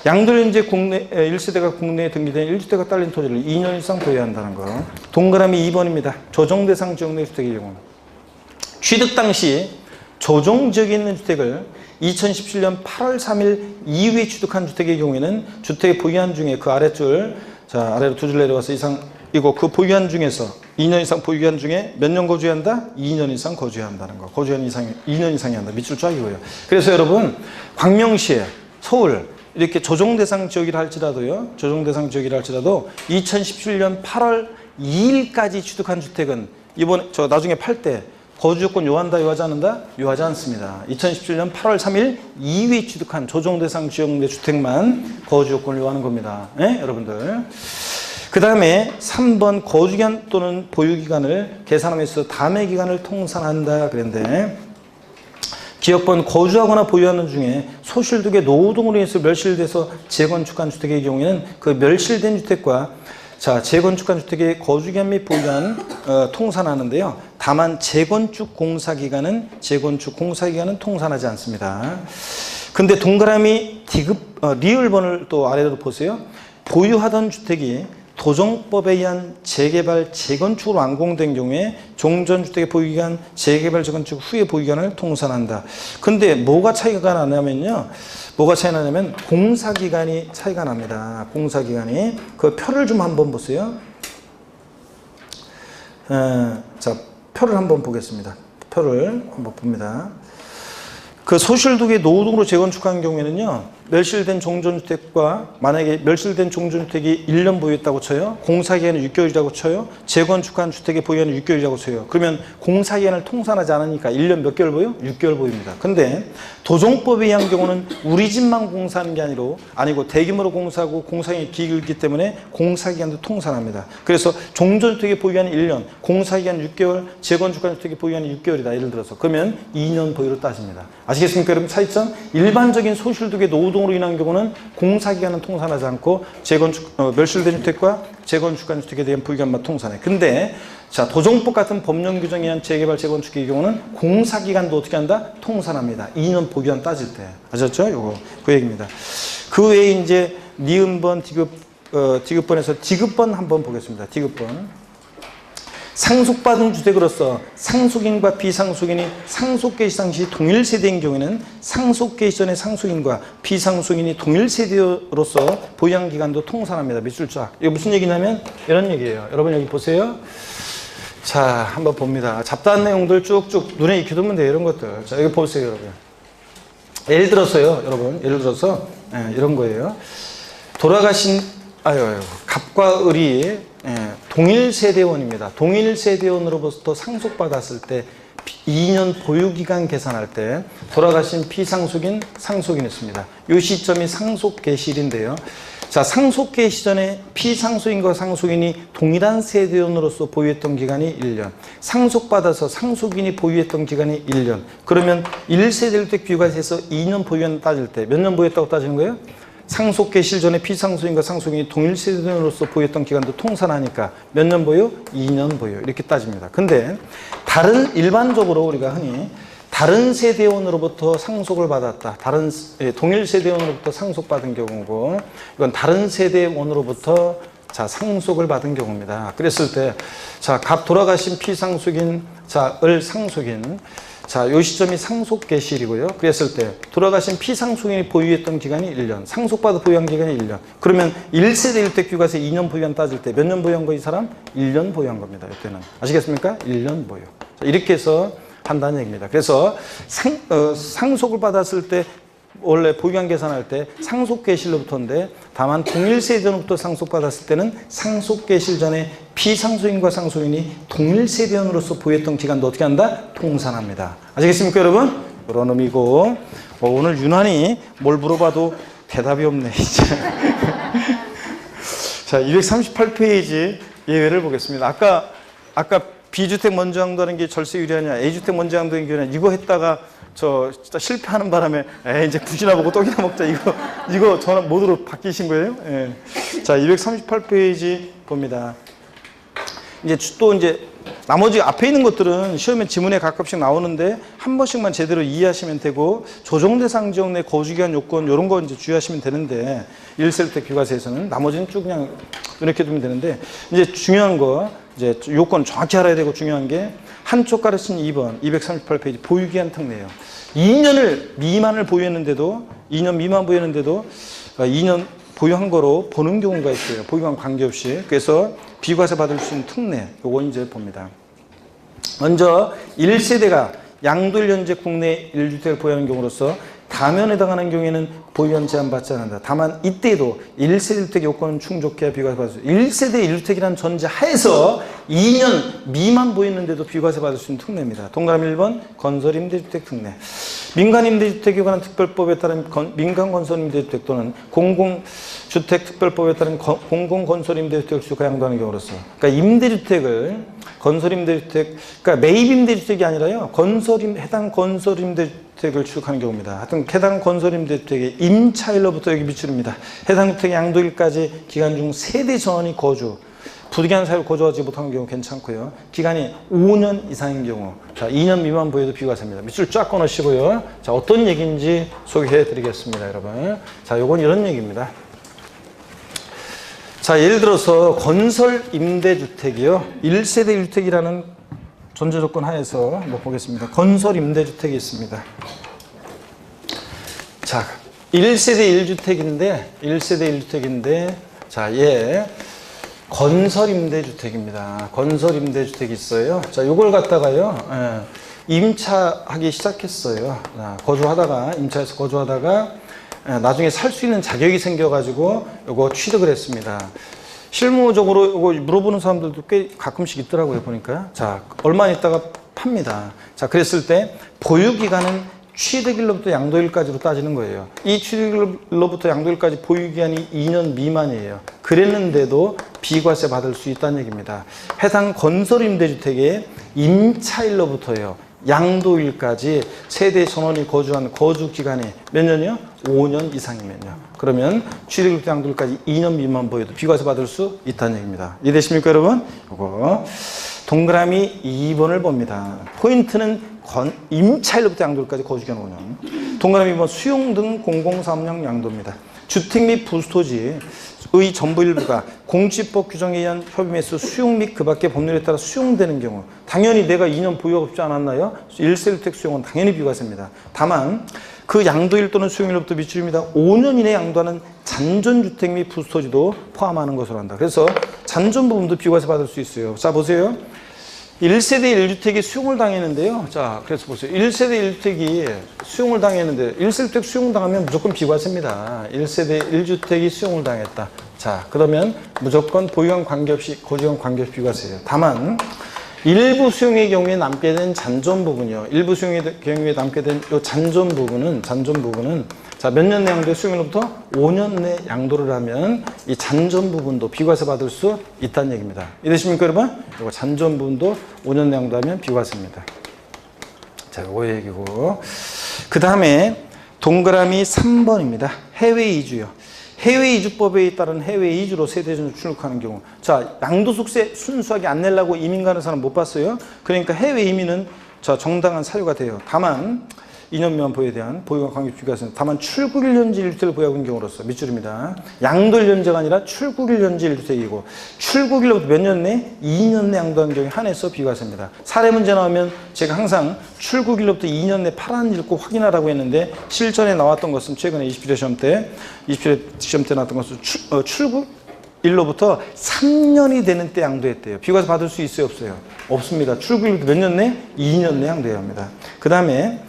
Speaker 1: 양도인재 국내 1세대가 국내에 등기된 1주택가 딸린 토지를 2년 이상 보유해야 한다는 거. 동그라미 2번입니다. 조정대상 지역내 주택의 경우. 취득 당시 조정지역에 있는 주택을 2017년 8월 3일 이후에 취득한 주택의 경우에는 주택의 보유한 중에 그 아래줄, 자, 아래로 두 줄 내려가서 이거 그 보유한 중에서 2년 이상 보유한 중에 몇 년 거주해야 한다? 2년 이상 거주해야 한다는 거. 거주한 이상 2년 이상이 한다. 밑줄 쫙이고요. 그래서 여러분, 광명시에, 서울, 이렇게 조정대상 지역이라 할지라도요, 조정대상 지역이라 할지라도 2017년 8월 2일까지 취득한 주택은 이번에, 나중에 팔 때 거주요건 요한다, 요하지 않는다? 요하지 않습니다. 2017년 8월 3일 이후에 취득한 조정대상 지역 내 주택만 거주요건을 요하는 겁니다. 네? 여러분들. 그 다음에 3번 거주기간 또는 보유기간을 계산하면서 다음의 기간을 통산한다 그랬는데, 기업번 거주하거나 보유하는 중에 소실득의 노후등으로 인해서 멸실돼서 재건축한 주택의 경우에는 그 멸실된 주택과 자, 재건축한 주택의 거주기간 및 보유기간 통산하는데요. 다만 재건축 공사기간은 통산하지 않습니다. 근데 동그라미 리을번을 또 아래로 보세요. 보유하던 주택이 도정법에 의한 재개발, 재건축으로 완공된 경우에 종전주택의 보유기간, 재개발, 재건축 후의 보유기간을 통산한다. 근데 뭐가 차이가 나냐면요. 공사기간이 차이가 납니다. 공사기간이. 그 표를 좀 한번 보세요. 자, 표를 한번 보겠습니다. 표를 한번 봅니다. 그 소실득의 노후등으로 재건축한 경우에는요, 멸실된 종전주택과 만약에 멸실된 종전주택이 1년 보유했다고 쳐요. 공사기간은 6개월이라고 쳐요. 재건축한 주택의 보유기간은 6개월이라고 쳐요. 그러면 공사기간을 통산하지 않으니까 1년 몇 개월 보유? 6개월 보유입니다. 근데 도정법에 의한 경우는 우리 집만 공사하는 게 아니고 대규모로 공사하고 공사기간이 길기 때문에 공사기간도 통산합니다. 그래서 종전주택의 보유기간이 1년, 공사기간 6개월, 재건축한 주택의 보유기간이 6개월이다. 예를 들어서. 그러면 2년 보유로 따집니다. 아시겠습니까, 여러분? 차이점? 일반적인 소실득의 노후등으로 인한 경우는 공사기간은 통산하지 않고 멸실된 주택과 재건축한 주택에 대한 보유기간만 통산해. 근데 자, 도정법 같은 법령 규정에 의한 재개발, 재건축의 경우는 공사기간도 어떻게 한다? 통산합니다. 2년 보유기간 따질 때. 아셨죠? 요거 그 얘기입니다. 그 외에 이제 니은번, 디귿번에서 디귿번 한번 보겠습니다. 디귿번. 상속받은 주택으로서 상속인과 비상속인이 상속개시 당시 동일 세대인 경우에는 상속개시 전의 상속인과 비상속인이 동일 세대로서 보유한 기간도 통산합니다. 밑줄 쫙. 이거 무슨 얘기냐면 이런 얘기예요. 여러분 여기 보세요. 자, 한번 봅니다. 잡다한 내용들 쭉쭉 눈에 익혀두면 돼요. 이런 것들. 자, 여기 보세요, 여러분. 예를 들어서요, 여러분. 예를 들어서 이런 거예요. 돌아가신 갑과 을이 동일 세대원입니다. 동일 세대원으로부터 상속받았을 때 2년 보유기간 계산할 때 돌아가신 피상속인, 상속인이 있습니다. 이 시점이 상속개시일인데요. 자, 상속개시 전에 피상속인과 상속인이 동일한 세대원으로서 보유했던 기간이 1년, 상속받아서 상속인이 보유했던 기간이 1년. 그러면 1세대 1대 비교해서 2년 보유한 따질 때 몇 년 보유했다고 따지는 거예요? 상속개시 전에 피상속인과 상속인이 동일 세대원으로서 보유했던 기간도 통산하니까 몇 년 보유? 2년 보유. 이렇게 따집니다. 근데 일반적으로 우리가 흔히 다른 세대원으로부터 상속을 받았다. 동일 세대원으로부터 상속받은 경우고, 이건 다른 세대원으로부터 상속을 받은 경우입니다. 그랬을 때, 돌아가신 피상속인, 을 상속인, 요 시점이 상속개시일이고요. 그랬을 때 돌아가신 피상속인이 보유했던 기간이 1년, 상속받아 보유한 기간이 1년. 그러면 1세대 1대 규가에서 2년 보유한 따질 때 몇 년 보유한 거 이 사람? 1년 보유한 겁니다. 이때는. 아시겠습니까? 1년 보유. 이렇게 해서 한다는 얘기입니다. 그래서 상속을 받았을 때 원래 보유한 계산할 때 상속개시일로부터인데, 다만 동일 세대원으로부터 상속받았을 때는 상속개시일 전에 피상속인과 상속인이 동일 세대원으로서 보유했던 기간도 어떻게 한다? 통산합니다. 아시겠습니까, 여러분? 그런 의미고, 오늘 유난히 뭘 물어봐도 대답이 없네, 이제. 자, 238페이지 예외를 보겠습니다. 아까 B주택 먼저 양도하는 게 절세 유리하냐, A주택 먼저 양도하는 게 유리하냐, 이거 했다가 진짜 실패하는 바람에 이제 굿이나 보고 떡이나 먹자, 이거 전화 모드로 바뀌신 거예요? 자, 238페이지 봅니다. 이제 나머지 앞에 있는 것들은 시험에 지문에 가끔씩 나오는데 한 번씩만 제대로 이해하시면 되고 조정 대상 지역 내 거주 기간 요건 이런 거 이제 주의하시면 되는데 1세 1주택 비과세에서는 나머지는 쭉 그냥 이렇게 두면 되는데 이제 중요한 거 이제 요건 정확히 알아야 되고 중요한 게 한쪽 가르친 2번 238페이지 보유기한 특례예요. 2년을 미만을 보유했는데도 2년 미만 보유했는데도 2년 보유한 거로 보는 경우가 있어요. 보유한 관계없이. 그래서 비과세 받을 수 있는 특례, 요거 이제 봅니다. 먼저 1세대가 양도일 현재 국내 1주택을 보유하는 경우로서 다면에 해당하는 경우에는 보유한 제한받지 않는다. 다만 이때에도 1세대 1주택 요건은 충족해야 비과세 받을 수 있어요. 1세대 1주택이라는 전제 하에서 2년 미만 보유했는데도 비과세 받을 수 있는 특례입니다. 동그라미 1번 건설임대주택 특례. 민간임대주택에 관한 특별법에 따른 민간건설임대주택 또는 공공주택특별법에 따른 공공건설임대주택을 수요가 양도하는 경우로서 그러니까 임대주택을 건설임대주택 그러니까 매입임대주택이 아니라요 해당 건설임대주택을 취득하는 경우입니다. 하여튼 해당 건설임대주택의 임차일로부터 여기 미치릅니다. 해당 주택의 양도일까지 기간 중 세대 전원이 거주 부득이한 사유로 거주하지 못하는 경우 괜찮고요. 기간이 5년 이상인 경우 자 2년 미만 보여도 비과세입니다. 밑줄 쫙 꺼놓으시고요. 자 어떤 얘기인지 소개해 드리겠습니다. 여러분 자 요건 이런 얘기입니다. 자 예를 들어서 건설 임대주택이요 1세대 1주택이라는 전제조건 하에서 한번 보겠습니다. 건설 임대주택이 있습니다. 자 1세대 1주택인데 자 건설임대주택입니다. 건설임대주택이 있어요. 자, 요걸 갖다가요, 임차하기 시작했어요. 거주하다가, 임차해서 거주하다가, 나중에 살 수 있는 자격이 생겨가지고, 요거 취득을 했습니다. 실무적으로 요거 물어보는 사람들도 꽤 가끔씩 있더라고요, 보니까. 자, 얼마 있다가 팝니다. 자, 그랬을 때, 보유기간은 취득일로부터 양도일까지로 따지는 거예요. 이 취득일로부터 양도일까지 보유기간이 2년 미만이에요. 그랬는데도 비과세 받을 수 있다는 얘기입니다. 해당 건설임대주택의 임차일로부터요. 양도일까지 세대 전원이 거주한 거주기간이 몇 년이요? 5년 이상이면요. 그러면 취득일부터 양도일까지 2년 미만 보여도 비과세 받을 수 있다는 얘기입니다. 이해되십니까 여러분? 이거 동그라미 2번을 봅니다. 포인트는 임차일로부터 양도일까지 거주기간 5년. 동그라미 2번 수용 등 공공사업용 양도입니다. 주택 및 부토지의 전부 일부가 공지법 규정에 의한 협의 매수 수용 및 그 밖의 법률에 따라 수용되는 경우 당연히 내가 2년 보유가 없지 않았나요? 1세 1주택 수용은 당연히 비과세입니다. 다만 그 양도일 또는 수용일로부터 미치입니다. 5년 이내 양도하는 잔존주택 및 부토지도 포함하는 것으로 한다. 그래서 잔존 부분도 비과세 받을 수 있어요. 자 보세요. 1세대 1주택이 수용을 당했는데요. 자, 그래서 보세요. 1세대 1주택이 수용을 당했는데 1세대 1주택 수용을 당하면 무조건 비과세입니다. 1세대 1주택이 수용을 당했다. 자, 그러면 무조건 보유한 관계없이 거주한 관계없이 비과세예요. 다만 일부 수용의 경우에 남게 된 잔존 부분이요. 일부 수용의 경우에 남게 된 이 잔존 부분은 자, 몇 년 내 양도 수용일로부터 5년 내 양도를 하면 이 잔존 부분도 비과세 받을 수 있다는 얘기입니다. 이해되십니까, 여러분? 이거 잔존 부분도 5년 내 양도하면 비과세입니다. 자, 이거 얘기고. 그 다음에 동그라미 3번입니다. 해외 이주요. 해외 이주법에 따른 해외 이주로 세대전을 출국하는 경우. 자, 양도소득세 순수하게 안 내려고 이민 가는 사람 못 봤어요? 그러니까 해외 이민은 자, 정당한 사유가 돼요. 다만 2년 미만 보유에 대한 보유와 관계없이 비과세는 다만 출국일 현지 1주택을 보유하고 있는 경우로서 밑줄입니다. 양도일 현재가 아니라 출국일 현지 1주택이고 출국일로부터 몇 년 내? 2년 내 양도한 경우에 한해서 비과세입니다. 사례 문제 나오면 제가 항상 출국일로부터 2년 내 파란 읽고 확인하라고 했는데 실전에 나왔던 것은 최근에 27회 시험 때 나왔던 것은 출국일로부터 3년이 되는 때 양도했대요. 비과세 받을 수 있어요? 없어요? 없습니다. 출국일로부터 몇 년 내? 2년 내 양도해야 합니다. 그 다음에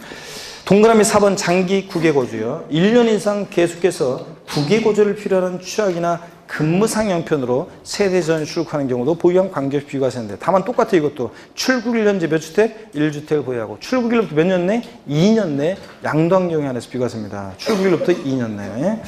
Speaker 1: 동그라미 4번 장기 국외 거주요. 1년 이상 계속해서 국외 거주를 필요하는 취약이나 근무상 형편으로 세대전에 출국하는 경우도 보유한 관계없이 비과세인데 다만 똑같아요. 이것도 출국일 현재 몇 주택? 1주택을 보유하고 출국일로부터 몇 년 내? 2년 내 양도한 경우에 한해서 비과세입니다. 출국일로부터 2년 내.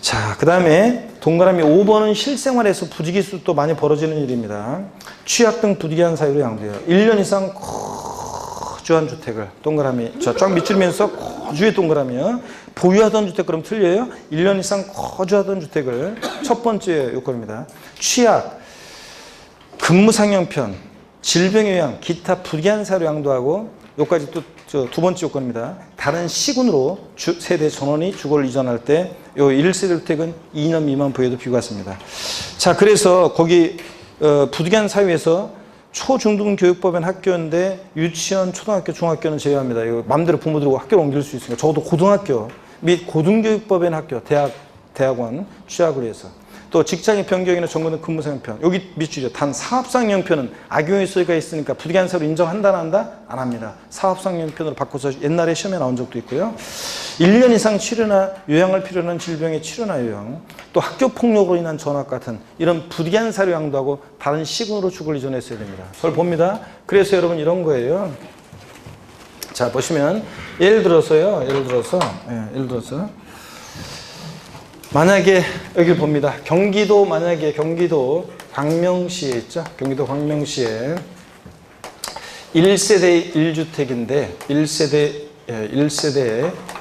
Speaker 1: 자, 그 다음에 동그라미 5번은 실생활에서 부지기수 또 많이 벌어지는 일입니다. 취약 등 부득이한 사유로 양도해요. 1년 이상 거주한 주택을 동그라미 쫙 밑줄이면서 거주의 동그라미요. 보유하던 주택 그럼 틀려요. 1년 이상 거주하던 주택을 첫 번째 요건입니다. 취약, 근무상형편, 질병의 요양, 기타 부기한 사료 양도하고 요까지 또 두 번째 요건입니다. 다른 시군으로 세대 전원이 주거를 이전할 때 요 1세대 주택은 2년 미만 부여도 비과세입니다. 자, 그래서 거기 부기한 사유에서 초중등교육법엔 학교인데 유치원, 초등학교, 중학교는 제외합니다. 이거 마음대로 부모들이 학교를 옮길 수 있으니까 적어도 고등학교 및 고등교육법엔 학교, 대학원 취약으로 해서 또 직장의 변경이나 정거는 근무상 형편 여기 밑줄이죠. 단 사업상 형편은 악용의 소리가 있으니까 부득이한 사유로 인정한다 안 한다? 안 합니다. 사업상 형편으로 바꿔서 옛날에 시험에 나온 적도 있고요. 1년 이상 치료나 요양을 필요로 하는 질병의 치료나 요양 또 학교 폭력으로 인한 전학 같은 이런 부득이한 사유 양도하고 다른 시군으로 주거를 이전했어야 됩니다. 그걸 봅니다. 그래서 여러분 이런 거예요. 자, 보시면 예를 들어서 만약에 여기를 봅니다. 만약에 경기도 광명시에 있죠. 경기도 광명시에 1세대 1주택인데 1세대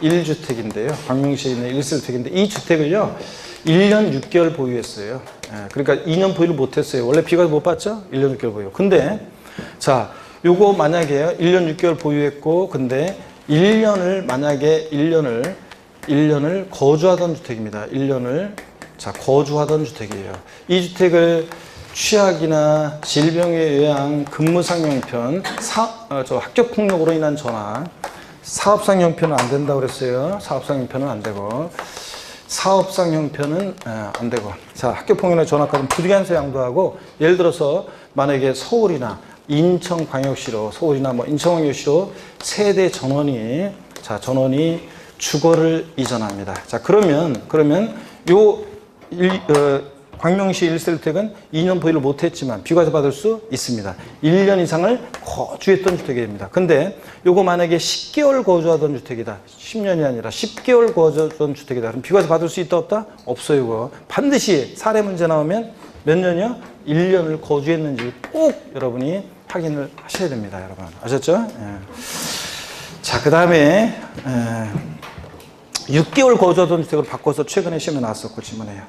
Speaker 1: 1주택인데요. 광명시에 있는 1세대인데 이 주택을요. 1년 6개월 보유했어요. 그러니까 2년 보유를 못했어요. 원래 비과세 못 받죠? 1년 6개월 보유. 근데 자, 요거 만약에 1년 6개월 보유했고 근데 1년을 거주하던 주택입니다. 1년을 거주하던 주택이에요. 이 주택을 취약이나 질병의 요양, 근무상 형편, 학교 폭력으로 인한 전학, 사업상 형편은 안 된다고 그랬어요. 사업상 형편은 안 되고, 자, 학교 폭력이나 전학 같은 부득이한 사유 양도하고, 예를 들어서 만약에 서울이나 인천광역시로, 인천광역시로 세대 전원이 주거를 이전합니다. 자, 그러면 광명시 1세대 주택은 2년 보유를 못했지만 비과세 받을 수 있습니다. 1년 이상을 거주했던 주택입니다. 근데 요거 만약에 10개월 거주하던 주택이다. 10년이 아니라 10개월 거주하던 주택이다. 그럼 비과세 받을 수 있다 없다? 없어요. 이거 반드시 사례 문제 나오면 몇 년이요? 1년을 거주했는지 꼭 여러분이 확인을 하셔야 됩니다. 여러분 아셨죠? 예. 자, 그 다음에 6개월 거주하던 주택으로 바꿔서 최근에 시험에 나왔었고 질문해요.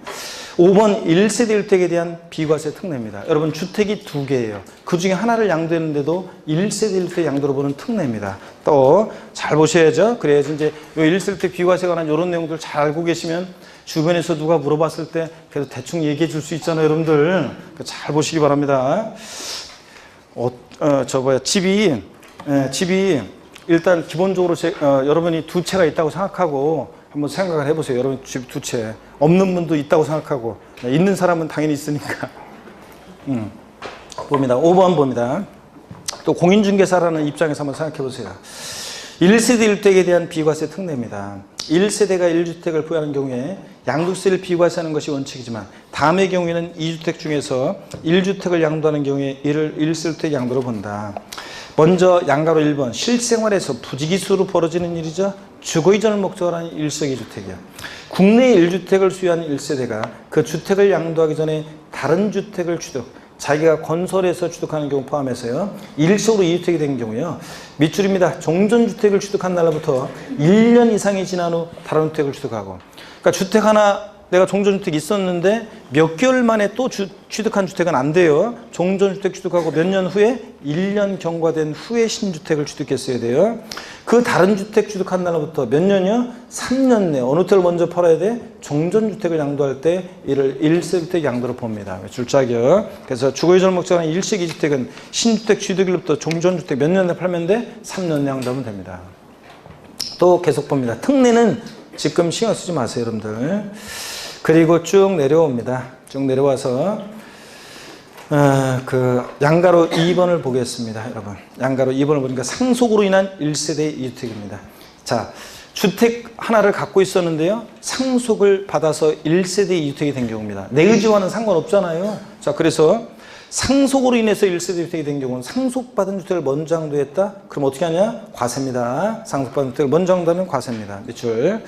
Speaker 1: 5번 1세대 1택에 대한 비과세 특례입니다. 여러분 주택이 2개예요. 그 중에 하나를 양도했는데도 1세대 1택 양도로 보는 특례입니다. 또 잘 보셔야죠. 그래야지 이제 요 1세대 1택 비과세에 관한 이런 내용들 잘 알고 계시면 주변에서 누가 물어봤을 때 그래도 대충 얘기해 줄 수 있잖아요. 여러분들 잘 보시기 바랍니다. 집이 일단 기본적으로 여러분이 2채가 있다고 생각하고 한번 생각을 해보세요. 여러분 집 2채. 없는 분도 있다고 생각하고 있는 사람은 당연히 있으니까. 봅니다. 5번 봅니다. 또 공인중개사라는 입장에서 한번 생각해 보세요. 1세대 1택에 대한 비과세 특례입니다. 1세대가 1주택을 부여하는 경우에 양도세를 비과세하는 것이 원칙이지만 다음의 경우에는 2주택 중에서 1주택을 양도하는 경우에 이를 1세대 양도로 본다. 먼저 양가로 1번 실생활에서 부지기수로 벌어지는 일이죠. 주거 이전을 목적으로 하는 일석이 주택이야. 국내 1주택을 수요한 1세대가 그 주택을 양도하기 전에 다른 주택을 자기가 건설해서 취득하는 경우 포함해서요. 일시적으로 2주택이 된 경우요. 밑줄입니다. 종전주택을 취득한 날로부터 1년 이상이 지난 후 다른 주택을 취득하고. 그러니까 주택 하나 내가 종전주택이 있었는데 몇 개월 만에 또 취득한 주택은 안 돼요. 종전주택 취득하고 몇 년 후에 1년 경과된 후에 신주택을 취득했어야 돼요. 그 다른 주택 취득한 날로부터 몇 년이요? 3년 내 어느 때를 먼저 팔아야 돼? 종전주택을 양도할 때 이를 1세주택 양도로 봅니다. 줄자격. 그래서 주거이전 목적으로 하는 1식 2주택은 신주택 취득일로부터 종전주택 몇 년 내 팔면 돼? 3년 내 양도하면 됩니다. 또 계속 봅니다. 특례는 지금 신경 쓰지 마세요, 여러분들. 그리고 쭉 내려옵니다. 쭉 내려와서 양가로 2번을 보겠습니다, 여러분. 양가로 2번을 보니까 상속으로 인한 1세대 2주택입니다. 자, 주택 하나를 갖고 있었는데요. 상속을 받아서 1세대 2주택이 된 경우입니다. 내 의지와는 상관없잖아요. 자, 그래서 상속으로 인해서 1세대 주택이 된 경우는 상속받은 주택을 먼저 양도했다? 그럼 어떻게 하냐? 과세입니다. 상속받은 주택을 먼저 양도하면 과세입니다. 밑줄.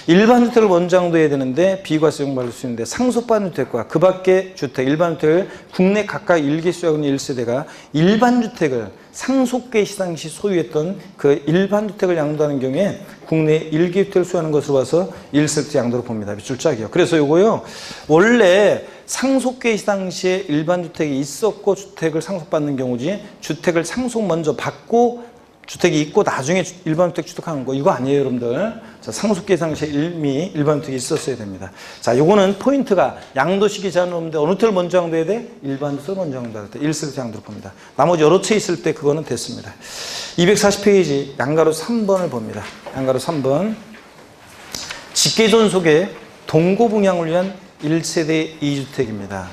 Speaker 1: 일반 주택을 먼저 양도해야 되는데 비과세 적용받을 수 있는데 상속받은 주택과 그 밖의 주택, 일반 주택을 국내 각각 1개 수요하고 있는 1세대가 일반 주택을 상속계 시당 시 소유했던 그 일반 주택을 양도하는 경우에 국내 1개 주택을 수요하는 것으로 봐서 1세대 양도로 봅니다. 밑줄 짝이요. 그래서 요거요. 원래 상속계 당시에 일반 주택이 있었고 주택을 상속받는 경우지, 주택을 상속 먼저 받고 주택이 있고 나중에 일반 주택 취득하는 거 이거 아니에요, 여러분들. 자, 상속계 당시에 이미 일반 주택이 있었어야 됩니다. 자, 요거는 포인트가 양도시기 제한은 없는데 어느 주택을 먼저 양도해야 돼? 일반 주택을 먼저 양도할 때 1세대 양도를 봅니다. 나머지 여러 채 있을 때 그거는 됐습니다. 240페이지 양가로 3번을 봅니다. 양가로 3번. 직계존속의 동고분양을 위한 1세대 2주택입니다.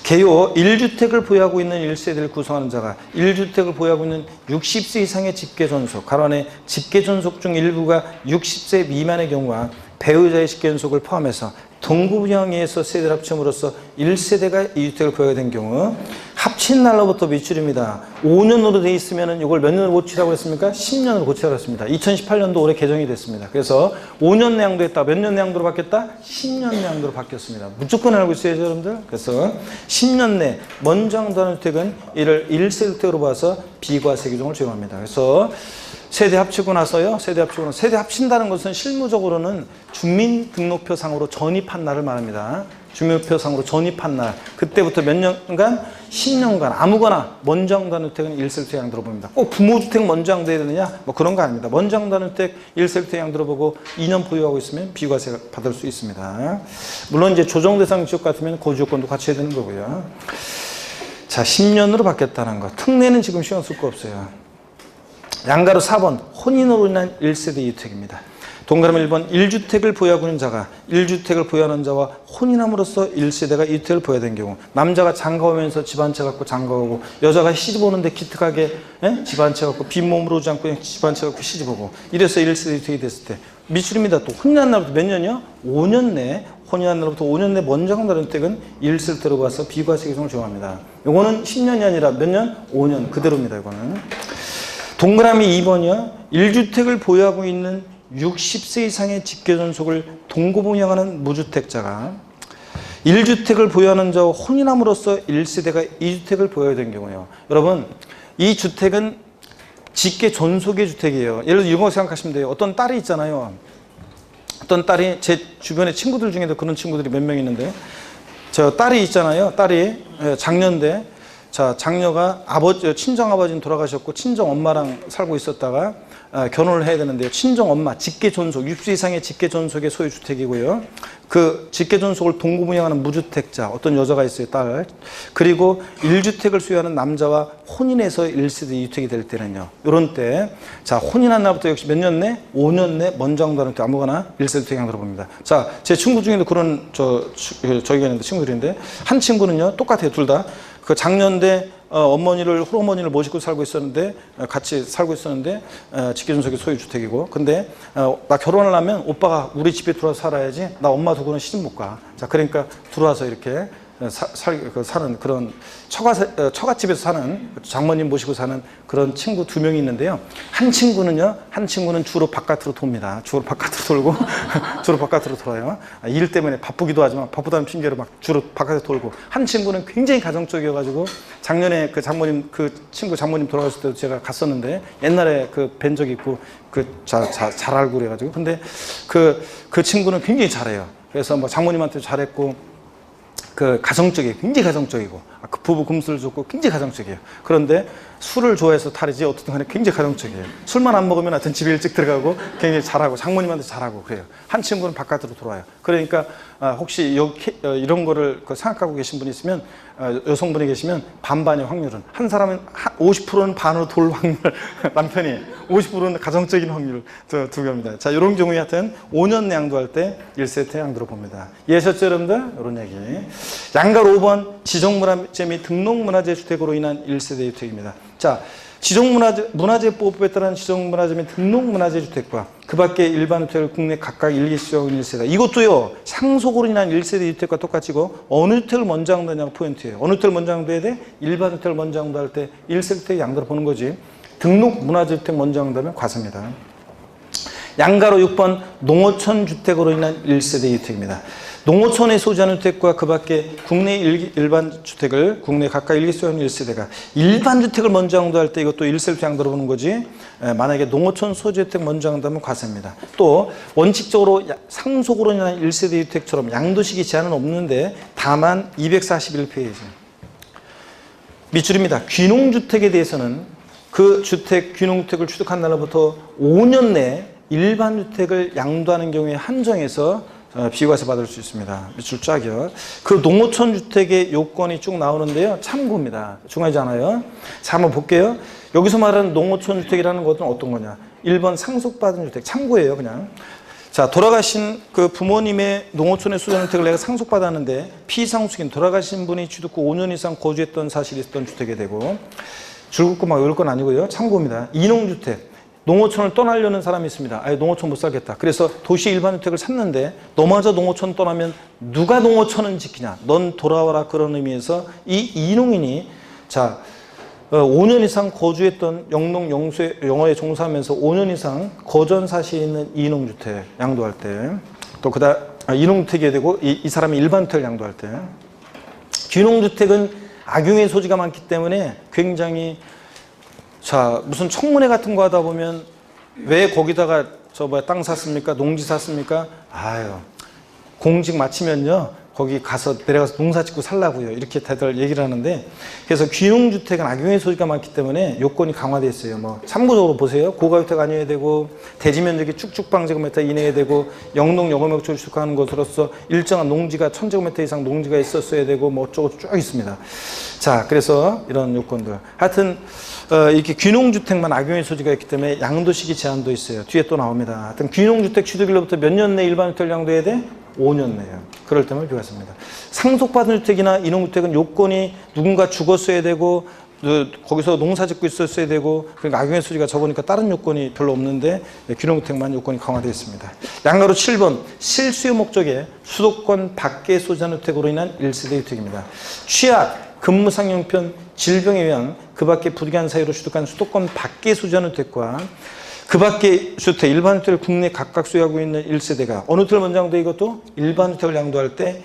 Speaker 1: 개요 1주택을 보유하고 있는 1세대를 구성하는 자가 1주택을 보유하고 있는 60세 이상의 직계존속, 가로 안에 직계존속 중 일부가 60세 미만의 경우와 배우자의 직계존속을 포함해서 동고분양에 의해서 세대를 합침으로써 1세대가 2주택을 보유하게 된 경우 합친 날로부터 미출입니다. 5년으로 돼 있으면 이걸 몇 년으로 고치라고 했습니까? 10년으로 고치라고 했습니다. 2018년도 올해 개정이 됐습니다. 그래서 5년 내 양도했다. 몇 년 내 양도로 바뀌었다? 10년 내 양도로 바뀌었습니다. 무조건 알고 있어야죠, 여러분들. 그래서 10년 내 먼저 양도하는 주택은 이를 1세대 주택으로 봐서 비과세 규정을 적용합니다. 그래서 세대 합치고 나서요. 세대 합친다는 것은 실무적으로는 주민등록표상으로 전입한 날을 말합니다. 주민등록표상으로 전입한 날. 그때부터 몇 년간? 10년간 아무거나 먼저 양도하는 주택은 1세대 주택 양도로 봅니다. 꼭 부모주택 먼저 양도해야 되느냐? 뭐 그런 거 아닙니다. 먼저 양도하는 주택 1세대 주택 양도로 보고 2년 보유하고 있으면 비과세 받을 수 있습니다. 물론 이제 조정 대상 지역 같으면 고지요건도 같이 해야 되는 거고요. 자, 10년으로 바뀌었다는 거. 특례는 지금 신경 쓸 거 없어요. 양가로 4번 혼인으로 인한 1세대 2주택입니다. 동그라미 1번 1주택을 보유하고 있는 자가 1주택을 보유하는 자와 혼인함으로써 1세대가 2주택을 보유된 경우, 남자가 장가오면서 집 한 채 갖고 장가오고 여자가 시집 오는데 기특하게 집 한 채 갖고 빈몸으로 오지 않고 집 한 채 갖고 시집 오고 이래서 1세대 2주택이 됐을 때 미출입니다. 또 혼인한 날부터 몇 년이요? 5년 내, 혼인한 날부터 5년 내 먼저 양도하는 주택은 1세대로 봐서 비과세 규정을 적용합니다. 요거는 10년이 아니라 몇 년? 5년 그대로입니다. 이거는. 동그라미 2번이요. 1주택을 보유하고 있는 60세 이상의 직계존속을 동고분양하는 무주택자가 1주택을 보유하는 자와 혼인함으로써 1세대가 2주택을 보유하게 된 경우요. 여러분, 이 주택은 직계존속의 주택이에요. 예를 들어 이런 거 생각하시면 돼요. 어떤 딸이 있잖아요. 어떤 딸이, 제 주변에 친구들 중에도 그런 친구들이 몇 명 있는데, 저 딸이 있잖아요. 딸이 장녀인데, 자, 장녀가 친정 아버지는 돌아가셨고 친정 엄마랑 살고 있었다가 결혼을 해야 되는데요. 친정 엄마, 직계존속, 60세 이상의 직계존속의 소유 주택이고요. 그 직계존속을 동고분양하는 무주택자, 어떤 여자가 있어요, 딸. 그리고 1주택을 소유하는 남자와 혼인해서 1세대 2주택이 될 때는요. 이런 때, 자, 혼인한 날부터 역시 몇 년 내? 5년 내 먼저 양도하는 때 아무거나 1세대 주택 양도로 봅니다. 자, 제 친구 중에도 그런 저희가 있는데 친구들인데, 한 친구는요, 똑같아요, 둘 다. 그 장녀인데 홀어머니를 모시고 살고 있었는데, 같이 살고 있었는데, 직계존속의 소유주택이고, 근데 나 결혼하려면 오빠가 우리 집에 들어와서 살아야지 나 엄마 두고는 시집 못 가. 자, 그러니까 들어와서 이렇게 사는 그런 처갓집에서 사는, 장모님 모시고 사는 그런 친구 2명이 있는데요. 한 친구는 주로 바깥으로 돕니다. 주로 바깥으로 돌고 주로 바깥으로 돌아요. 일 때문에 바쁘기도 하지만 바쁘다는 핑계로 막 주로 바깥에 돌고, 한 친구는 굉장히 가정적이어가지고 작년에 그 친구 장모님 돌아가실 때도 제가 갔었는데, 옛날에 뵌 적이 있고 잘 알고 그래가지고, 근데 그 친구는 굉장히 잘해요. 그래서 뭐 장모님한테 잘했고, 가정적이에요. 굉장히 가정적이고, 그 부부 금슬을 줬고 굉장히 가정적이에요. 그런데 술을 좋아해서 탈이지 어떻든 간에 굉장히 가정적이에요. 술만 안 먹으면 하여튼 집에 일찍 들어가고 굉장히 잘하고 장모님한테 잘하고 그래요. 한 친구는 바깥으로 돌아요. 그러니까 혹시 이런 거를 생각하고 계신 분이 있으면, 여성분이 계시면 반반의 확률은, 한 사람은 50%는 반으로 돌 확률, 남편이 50%는 가정적인 확률, 두 개입니다. 자, 이런 경우에 하여튼 5년 내 양도할 때 1세대 양도로 봅니다. 이해하셨죠, 여러분들? 이런 얘기. 양가로 5번 지정문화재 및 등록문화재 주택으로 인한 1세대 주택입니다. 자, 문화재보호법에 따른 지정문화재 및 등록문화재 주택과 그 밖에 일반 주택을 국내 각각 일개 수용하는 1세대. 이것도요, 상속으로 인한 1세대 주택과 똑같이고, 어느 주택을 먼저 양도하냐가 포인트예요. 어느 주택을 먼저 양도해야 돼? 일반 주택을 먼저 양도할 때 1세대 주택 양도를 보는 거지. 등록문화재 주택 먼저 양도하면 과세입니다. 양가로 6번 농어촌 주택으로 인한 1세대 주택입니다. 농어촌에 소지하는 주택과 그 밖에 국내 일반 주택을 국내 각각 일개 소유하는 1세대가 일반 주택을 먼저 양도할 때 이것도 1세대부터 양도를 보는 거지. 만약에 농어촌 소지주택 먼저 양도하면 과세입니다. 또 원칙적으로 상속으로 인한 1세대 주택처럼 양도시기 제한은 없는데 다만 241페이지 밑줄입니다. 귀농주택에 대해서는 그 주택, 귀농주택을 취득한 날로부터 5년 내에 일반 주택을 양도하는 경우에 한정해서 비과세 받을 수 있습니다. 밑줄 쫙이요. 그 농어촌 주택의 요건이 쭉 나오는데요. 참고입니다. 중요하지 않아요. 자, 한번 볼게요. 여기서 말하는 농어촌 주택이라는 것은 어떤 거냐. 1번 상속받은 주택. 참고예요, 그냥. 자, 돌아가신 그 부모님의 농어촌에 소유하는 주택을 내가 상속받았는데 피상속인 돌아가신 분이 취득 후 5년 이상 거주했던 사실이 있었던 주택이 되고 줄긋고 막 이럴 건 아니고요. 참고입니다. 이농주택. 농어촌을 떠나려는 사람이 있습니다. 아예 농어촌 못 살겠다. 그래서 도시 일반 주택을 샀는데 너마저 농어촌 떠나면 누가 농어촌은 지키냐. 넌 돌아와라. 그런 의미에서 이 이농인이 자 5년 이상 거주했던 영농 영어에 종사하면서 5년 이상 거전 사실이 있는 이농주택 양도할 때 또 그다음 이농주택이 되고 이 사람이 일반 주택을 양도할 때 귀농주택은 악용의 소지가 많기 때문에 굉장히 자, 무슨 청문회 같은 거 하다 보면 왜 거기다가 땅 샀습니까? 농지 샀습니까? 아유, 공직 마치면요. 거기 가서 내려가서 농사 짓고 살라고요. 이렇게 다들 얘기를 하는데 그래서 귀농주택은 악용의 소지가 많기 때문에 요건이 강화되어 있어요. 뭐 참고적으로 보세요. 고가주택 아니어야 되고 대지 면적이 쭉쭉방제곱미터 이내야 되고 영농 영업목조를 취득하는 것으로서 일정한 농지가 1000제곱미터 이상 농지가 있었어야 되고 뭐 어쩌고 쭉 있습니다. 자, 그래서 이런 요건들. 하여튼 이렇게 귀농주택만 악용의 소지가 있기 때문에 양도시기 제한도 있어요. 뒤에 또 나옵니다. 하여튼 귀농주택 취득일로부터 몇 년 내 일반 주택을 양도해야 돼? 5년 내요. 그럴 때만 비과세입니다. 상속받은 주택이나 이농주택은 요건이 누군가 죽었어야 되고 거기서 농사 짓고 있었어야 되고 그러니까 악용의 소지가 적으니까 다른 요건이 별로 없는데 귀농주택만 요건이 강화되어 있습니다. 양가로 7번 실수요 목적의 수도권 밖의 소지하는 주택으로 인한 1세대 주택입니다. 취약, 근무상형편, 질병에 의한 그 밖의 부득이한 사유로 취득한 수도권 밖의 소지하는 주택과 그 밖의 주택, 일반 주택을 국내 각각 소유하고 있는 1세대가 어느 주택을 먼저 양도해 이것도 일반 주택을 양도할 때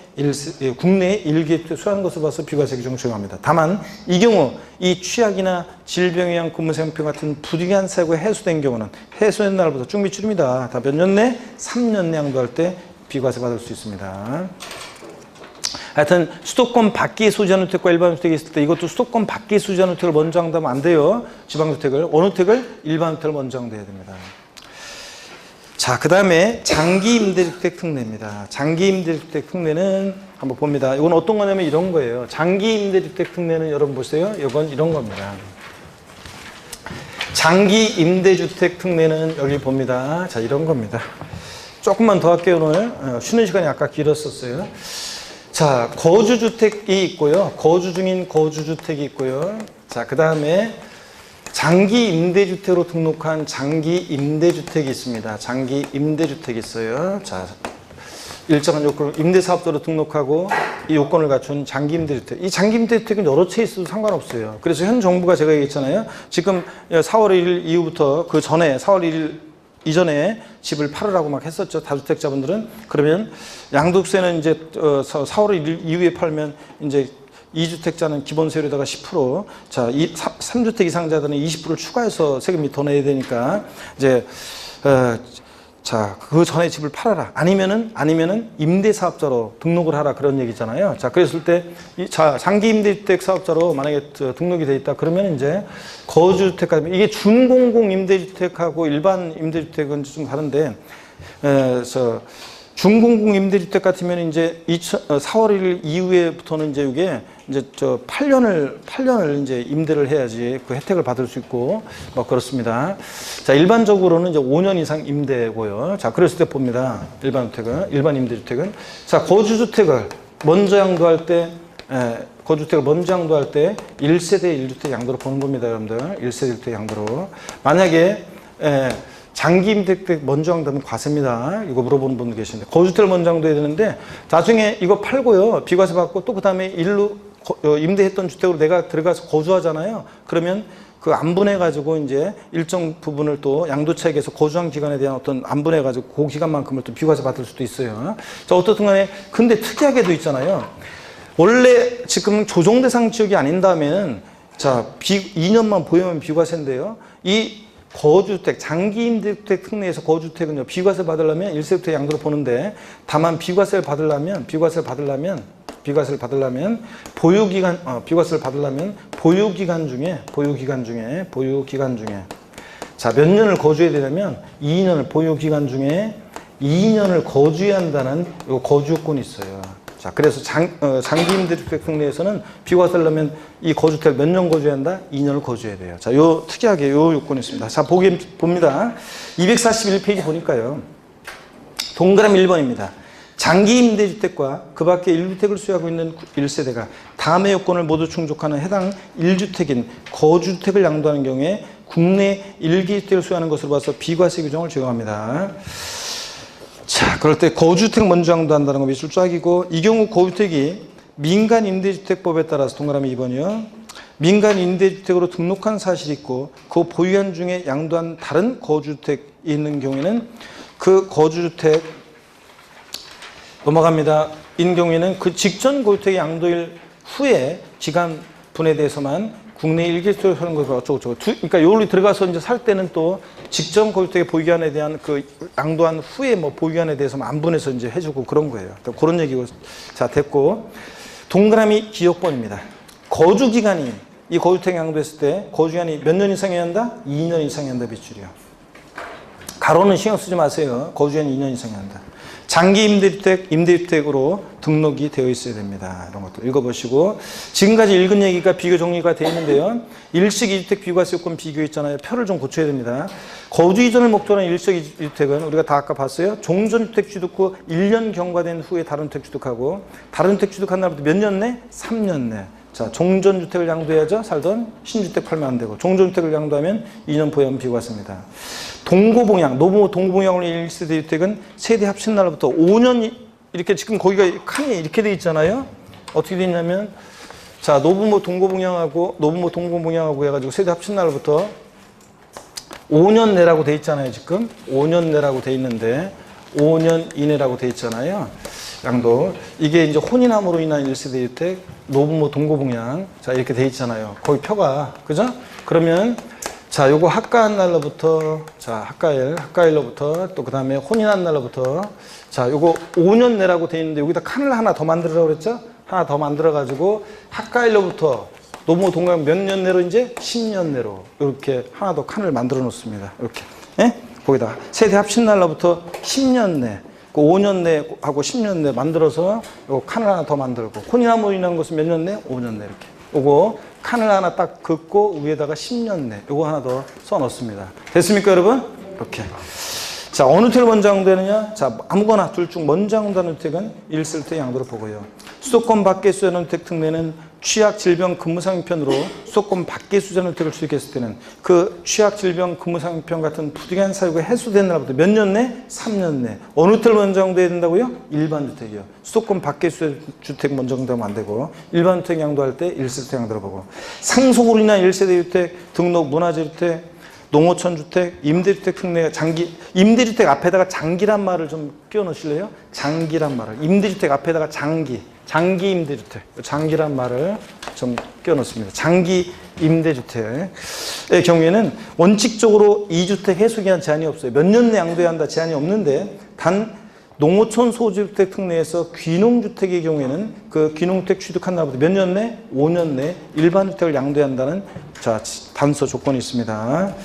Speaker 1: 국내에 1개 소유하는 것을 봐서 비과세 규정을 적용합니다. 다만 이 경우 이 취약이나 질병에 의한 근무상형편 같은 부득이한 사유가 해소된 경우는 해소된 날부터 쭉 밑줄입니다. 다 몇 년 내? 3년 내 양도할 때 비과세 받을 수 있습니다. 하여튼 수도권 밖에 소지하는 주택과 일반 주택이 있을 때 이것도 수도권 밖에 소지하는 주택을 먼저 양도하면 안 돼요. 지방주택을. 어느 주택을? 일반 주택을 먼저 양도해야 됩니다. 자, 그 다음에 장기임대주택 특례입니다. 장기임대주택 특례는 한번 봅니다. 이건 어떤 거냐면 이런 거예요. 장기임대주택 특례는 여러분 보세요. 이건 이런 겁니다. 장기임대주택 특례는 여기 봅니다. 자, 이런 겁니다. 조금만 더 할게요. 오늘 쉬는 시간이 아까 길었었어요. 자, 거주주택이 있고요. 거주 중인 거주주택이 있고요. 자, 그 다음에 장기임대주택으로 등록한 장기임대주택이 있습니다. 장기임대주택이 있어요. 자, 일정한 요건을 임대사업자로 등록하고 이 요건을 갖춘 장기임대주택. 이 장기임대주택은 여러 채 있어도 상관없어요. 그래서 현 정부가 제가 얘기했잖아요. 지금 4월 1일 이후부터 그 전에 4월 1일 이전에 집을 팔으라고 막 했었죠. 다주택자분들은. 그러면 양도세는 이제 4월 1일 이후에 팔면 이제 2주택자는 기본세율에다가 10%, 자, 3주택 이상자들은 20%를 추가해서 세금이 더 내야 되니까 이제 자, 그 전에 집을 팔아라. 아니면은 임대사업자로 등록을 하라. 그런 얘기잖아요. 자, 그랬을 때, 장기임대주택 사업자로 만약에 등록이 돼 있다. 그러면 이제 거주주택 같은, 이게 준공공 임대주택하고 일반 임대주택은 좀 다른데, 준공공 임대주택 같으면 이제 4월 1일 이후에부터는 이제 이게 이제 8년을 이제 임대를 해야지 그 혜택을 받을 수 있고 뭐 그렇습니다. 자, 일반적으로는 이제 5년 이상 임대고요. 자, 그랬을 때 봅니다. 일반 임대주택은. 자, 거주주택을 먼저 양도할 때, 거주주택을 먼저 양도할 때 1세대 1주택 양도로 보는 겁니다, 여러분들. 1세대 1주택 양도로. 만약에, 장기임대주택 먼저 양도하면 과세입니다. 이거 물어보는 분들 계시는데 거주주택을 먼저 양도해야 되는데 나중에 이거 팔고요. 비과세 받고 또 그 다음에 임대했던 주택으로 내가 들어가서 거주하잖아요. 그러면 그 안분해가지고 이제 일정 부분을 또 양도차익에서 거주한 기간에 대한 어떤 안분해가지고 그 기간만큼을 또 비과세 받을 수도 있어요. 자, 어떻든 간에 근데 특이하게도 있잖아요. 원래 지금 조정 대상 지역이 아닌다면 자, 2년만 보유하면 비과세인데요. 이 거주택, 장기 임대주택 특례에서 거주택은요, 비과세 받으려면 1세부터 양도를 보는데, 다만 비과세를 받으려면 보유기간 중에 자, 몇 년을 거주해야 되냐면 2년을 보유기간 중에 2년을 거주해야 한다는 요 거주 요건이 있어요. 자, 그래서 장기 임대주택 특례에서는 비과세를 하려면 이 거주택 몇 년 거주해야 한다? 2년을 거주해야 돼요. 자, 요 특이하게 요 요건이 있습니다. 자, 봅니다. 241페이지 보니까요. 동그라미 1번입니다. 장기 임대주택과 그 밖에 1주택을 수요하고 있는 1세대가 다음의 요건을 모두 충족하는 해당 1주택인 거주주택을 양도하는 경우에 국내 1기주택을 수요하는 것으로 봐서 비과세 규정을 적용합니다. 자, 그럴 때 거주주택 먼저 양도한다는 거 밑줄 쫙이고, 이 경우 거주주택이 민간임대주택법에 따라서 동그라미 2번이요. 민간임대주택으로 등록한 사실이 있고 그 보유한 중에 양도한 다른 거주주택이 있는 경우에는 그 거주주택 넘어갑니다. 인 경우에는 그 직전 거주택의 양도일 후에 기간 분해돼서만 국내 일기주택을 사는 것을 어쩌고저쩌고. 그러니까 여기로 들어가서 이제 살 때는 또 직전 거주택의 보유기간에 대한 그 양도한 후에 뭐 보유기간에 대해서만 안분해서 이제 해주고 그런 거예요. 그런 얘기고. 자, 됐고. 동그라미 기억번입니다. 거주기간이 이 거주택 양도했을 때 거주기간이 몇 년 이상이어야 한다? 2년 이상이어야 한다, 빗줄이요. 가로는 신경 쓰지 마세요. 거주기간이 2년 이상이어야 한다. 장기 임대주택으로 등록이 되어 있어야 됩니다. 이런 것도 읽어보시고, 지금까지 읽은 얘기가 비교 정리가 되어 있는데요. 일식 2주택 비과세 요건 비교 있잖아요. 표를 좀 고쳐야 됩니다. 거주 이전을 목적으로 하는 일식 2주택은 우리가 다 아까 봤어요. 종전주택 취득 후 1년 경과된 후에 다른 주택 취득하고, 다른 주택 취득한 날부터 몇 년 내? 3년 내. 자, 종전주택을 양도해야죠. 살던 신주택 팔면 안 되고, 종전주택을 양도하면 2년 보유하면 비과세입니다. 동고봉양, 노부모 동고봉양으로 1세대 주택은 세대 합친 날부터 5년, 이렇게 지금 거기가 칸이 이렇게 돼 있잖아요. 어떻게 돼 있냐면, 자, 노부모 동고봉양하고 해가지고 세대 합친 날부터 5년 내라고 돼 있잖아요. 지금 5년 내라고 돼 있는데 5년 이내라고 돼 있잖아요. 양도. 이게 이제 혼인함으로 인한 1세대 주택, 노부모 동고봉양. 자, 이렇게 돼 있잖아요. 거기 표가. 그죠? 그러면 자, 요거 합가한 날로부터, 자, 합가일로부터, 또 그 다음에 혼인한 날로부터, 자, 요거 5년 내라고 돼 있는데 여기다 칸을 하나 더 만들으라고 그랬죠? 하나 더 만들어가지고, 합가일로부터, 노부모 동고봉양 몇 년 내로 이제 10년 내로, 이렇게 하나 더 칸을 만들어 놓습니다. 이렇게. 예? 거기다. 세대 합친 날로부터 10년 내, 그 5년 내하고 10년 내 만들어서 요 칸을 하나 더 만들고, 혼인함으로 인한 것은 몇 년 내? 5년 내, 이렇게. 요거 칸을 하나 딱 긋고 위에다가 10년 내 요거 하나 더 써놓습니다. 됐습니까, 여러분? 이렇게. 자, 어느 주택을 먼저 양도하느냐? 자, 아무거나 둘 중 먼저 양도하는 주택은 1세대 양도를 보고요. 수도권 밖에 수요하는 주택 특례는 취약, 질병, 근무상여편으로 수도권 밖에 수요하는 주택을 취득했을 때는 그 취약, 질병, 근무상여편 같은 부득이한 사유가 해소된 날부터 몇 년 내? 3년 내. 어느 주택을 먼저 양도해야 된다고요? 일반 주택이요. 수도권 밖에 수요하는 주택 먼저 양도하면 안 되고, 일반 주택 양도할 때 1세대 양도를 보고, 상속으로 인한 1세대 주택, 등록 문화재주택, 농어촌 주택, 임대주택 특례, 임대주택 앞에다가 장기란 말을 좀 끼워 넣으실래요? 장기란 말을. 임대주택 앞에다가 장기 임대주택. 장기란 말을 좀 끼워 넣습니다. 장기 임대주택의 경우에는 원칙적으로 2주택 해소기한 제한이 없어요. 몇 년 내 양도해야 한다 제한이 없는데, 단 농어촌 소주택 특례에서 귀농주택의 경우에는 그 귀농주택 취득한 날부터 몇 년 내? 5년 내 일반 주택을 양도해야 한다는 자, 단서 조건이 있습니다.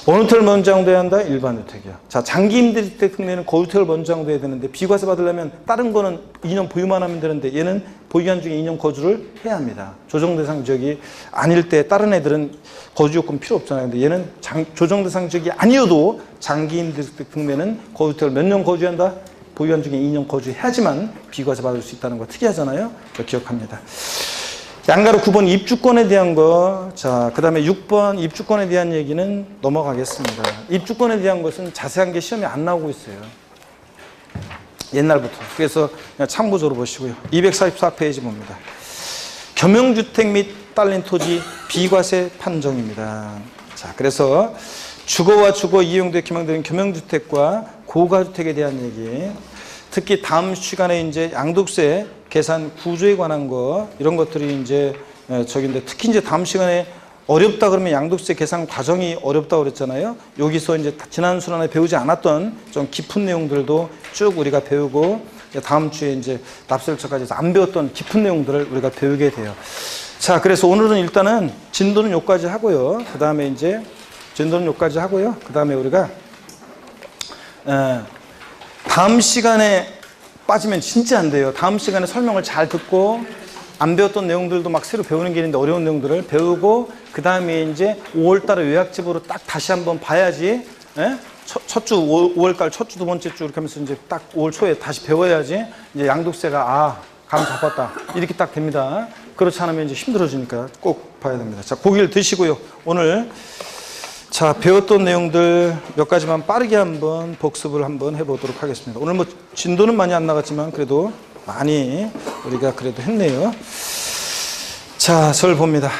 Speaker 1: 어느 주택을 먼저 양도해야 한다? 일반 주택이야. 자, 장기 임대주택 특례는 거주택을 먼저 양도해야 되는데, 비과세 받으려면 다른 거는 2년 보유만 하면 되는데 얘는 보유기간 중에 2년 거주를 해야 합니다. 조정 대상 지역이 아닐 때 다른 애들은 거주 요건 필요 없잖아요. 근데 얘는 조정 대상 지역이 아니어도 장기 임대주택 특례는 거주택을 몇 년 거주해야 한다? 보유한 중에 2년 거주해야지만 비과세 받을 수 있다는 거 특이하잖아요. 기억합니다. 양가로 9번 입주권에 대한 거, 자, 그 다음에 6번 입주권에 대한 얘기는 넘어가겠습니다. 입주권에 대한 것은 자세한 게 시험에 안 나오고 있어요. 옛날부터. 그래서 그냥 참고적으로 보시고요. 244페이지 봅니다. 겸용주택 및 딸린 토지 비과세 판정입니다. 자, 그래서 주거와 주거 이용도에 기망되는 겸용주택과 고가주택에 대한 얘기, 특히 다음 시간에 이제 양도세 계산 구조에 관한 거, 이런 것들이 이제 저기인데, 특히 이제 다음 시간에 어렵다 그러면 양도세 계산 과정이 어렵다고 그랬잖아요. 여기서 이제 지난 시간에 배우지 않았던 좀 깊은 내용들도 쭉 우리가 배우고, 다음 주에 이제 납세일처까지 안 배웠던 깊은 내용들을 우리가 배우게 돼요. 자, 그래서 오늘은 일단은 진도는 여기까지 하고요. 그 다음에 이제 진도는 여기까지 하고요. 그 다음에 우리가 다음 시간에 빠지면 진짜 안 돼요. 다음 시간에 설명을 잘 듣고, 안 배웠던 내용들도 막 새로 배우는 게 있는데 어려운 내용들을 배우고, 그 다음에 이제 5월달에 요약집으로 딱 다시 한번 봐야지. 첫 주, 5월달 첫 주, 두 번째 주 이렇게 하면서 이제 딱 5월 초에 다시 배워야지 이제 양도세가 감 잡았다 이렇게 딱 됩니다. 그렇지 않으면 이제 힘들어지니까 꼭 봐야 됩니다. 자, 고기를 드시고요. 오늘 자, 배웠던 내용들 몇 가지만 빠르게 한번 복습을 한번 해보도록 하겠습니다. 오늘 뭐 진도는 많이 안 나갔지만 그래도 많이 우리가 그래도 했네요. 자, 절 봅니다.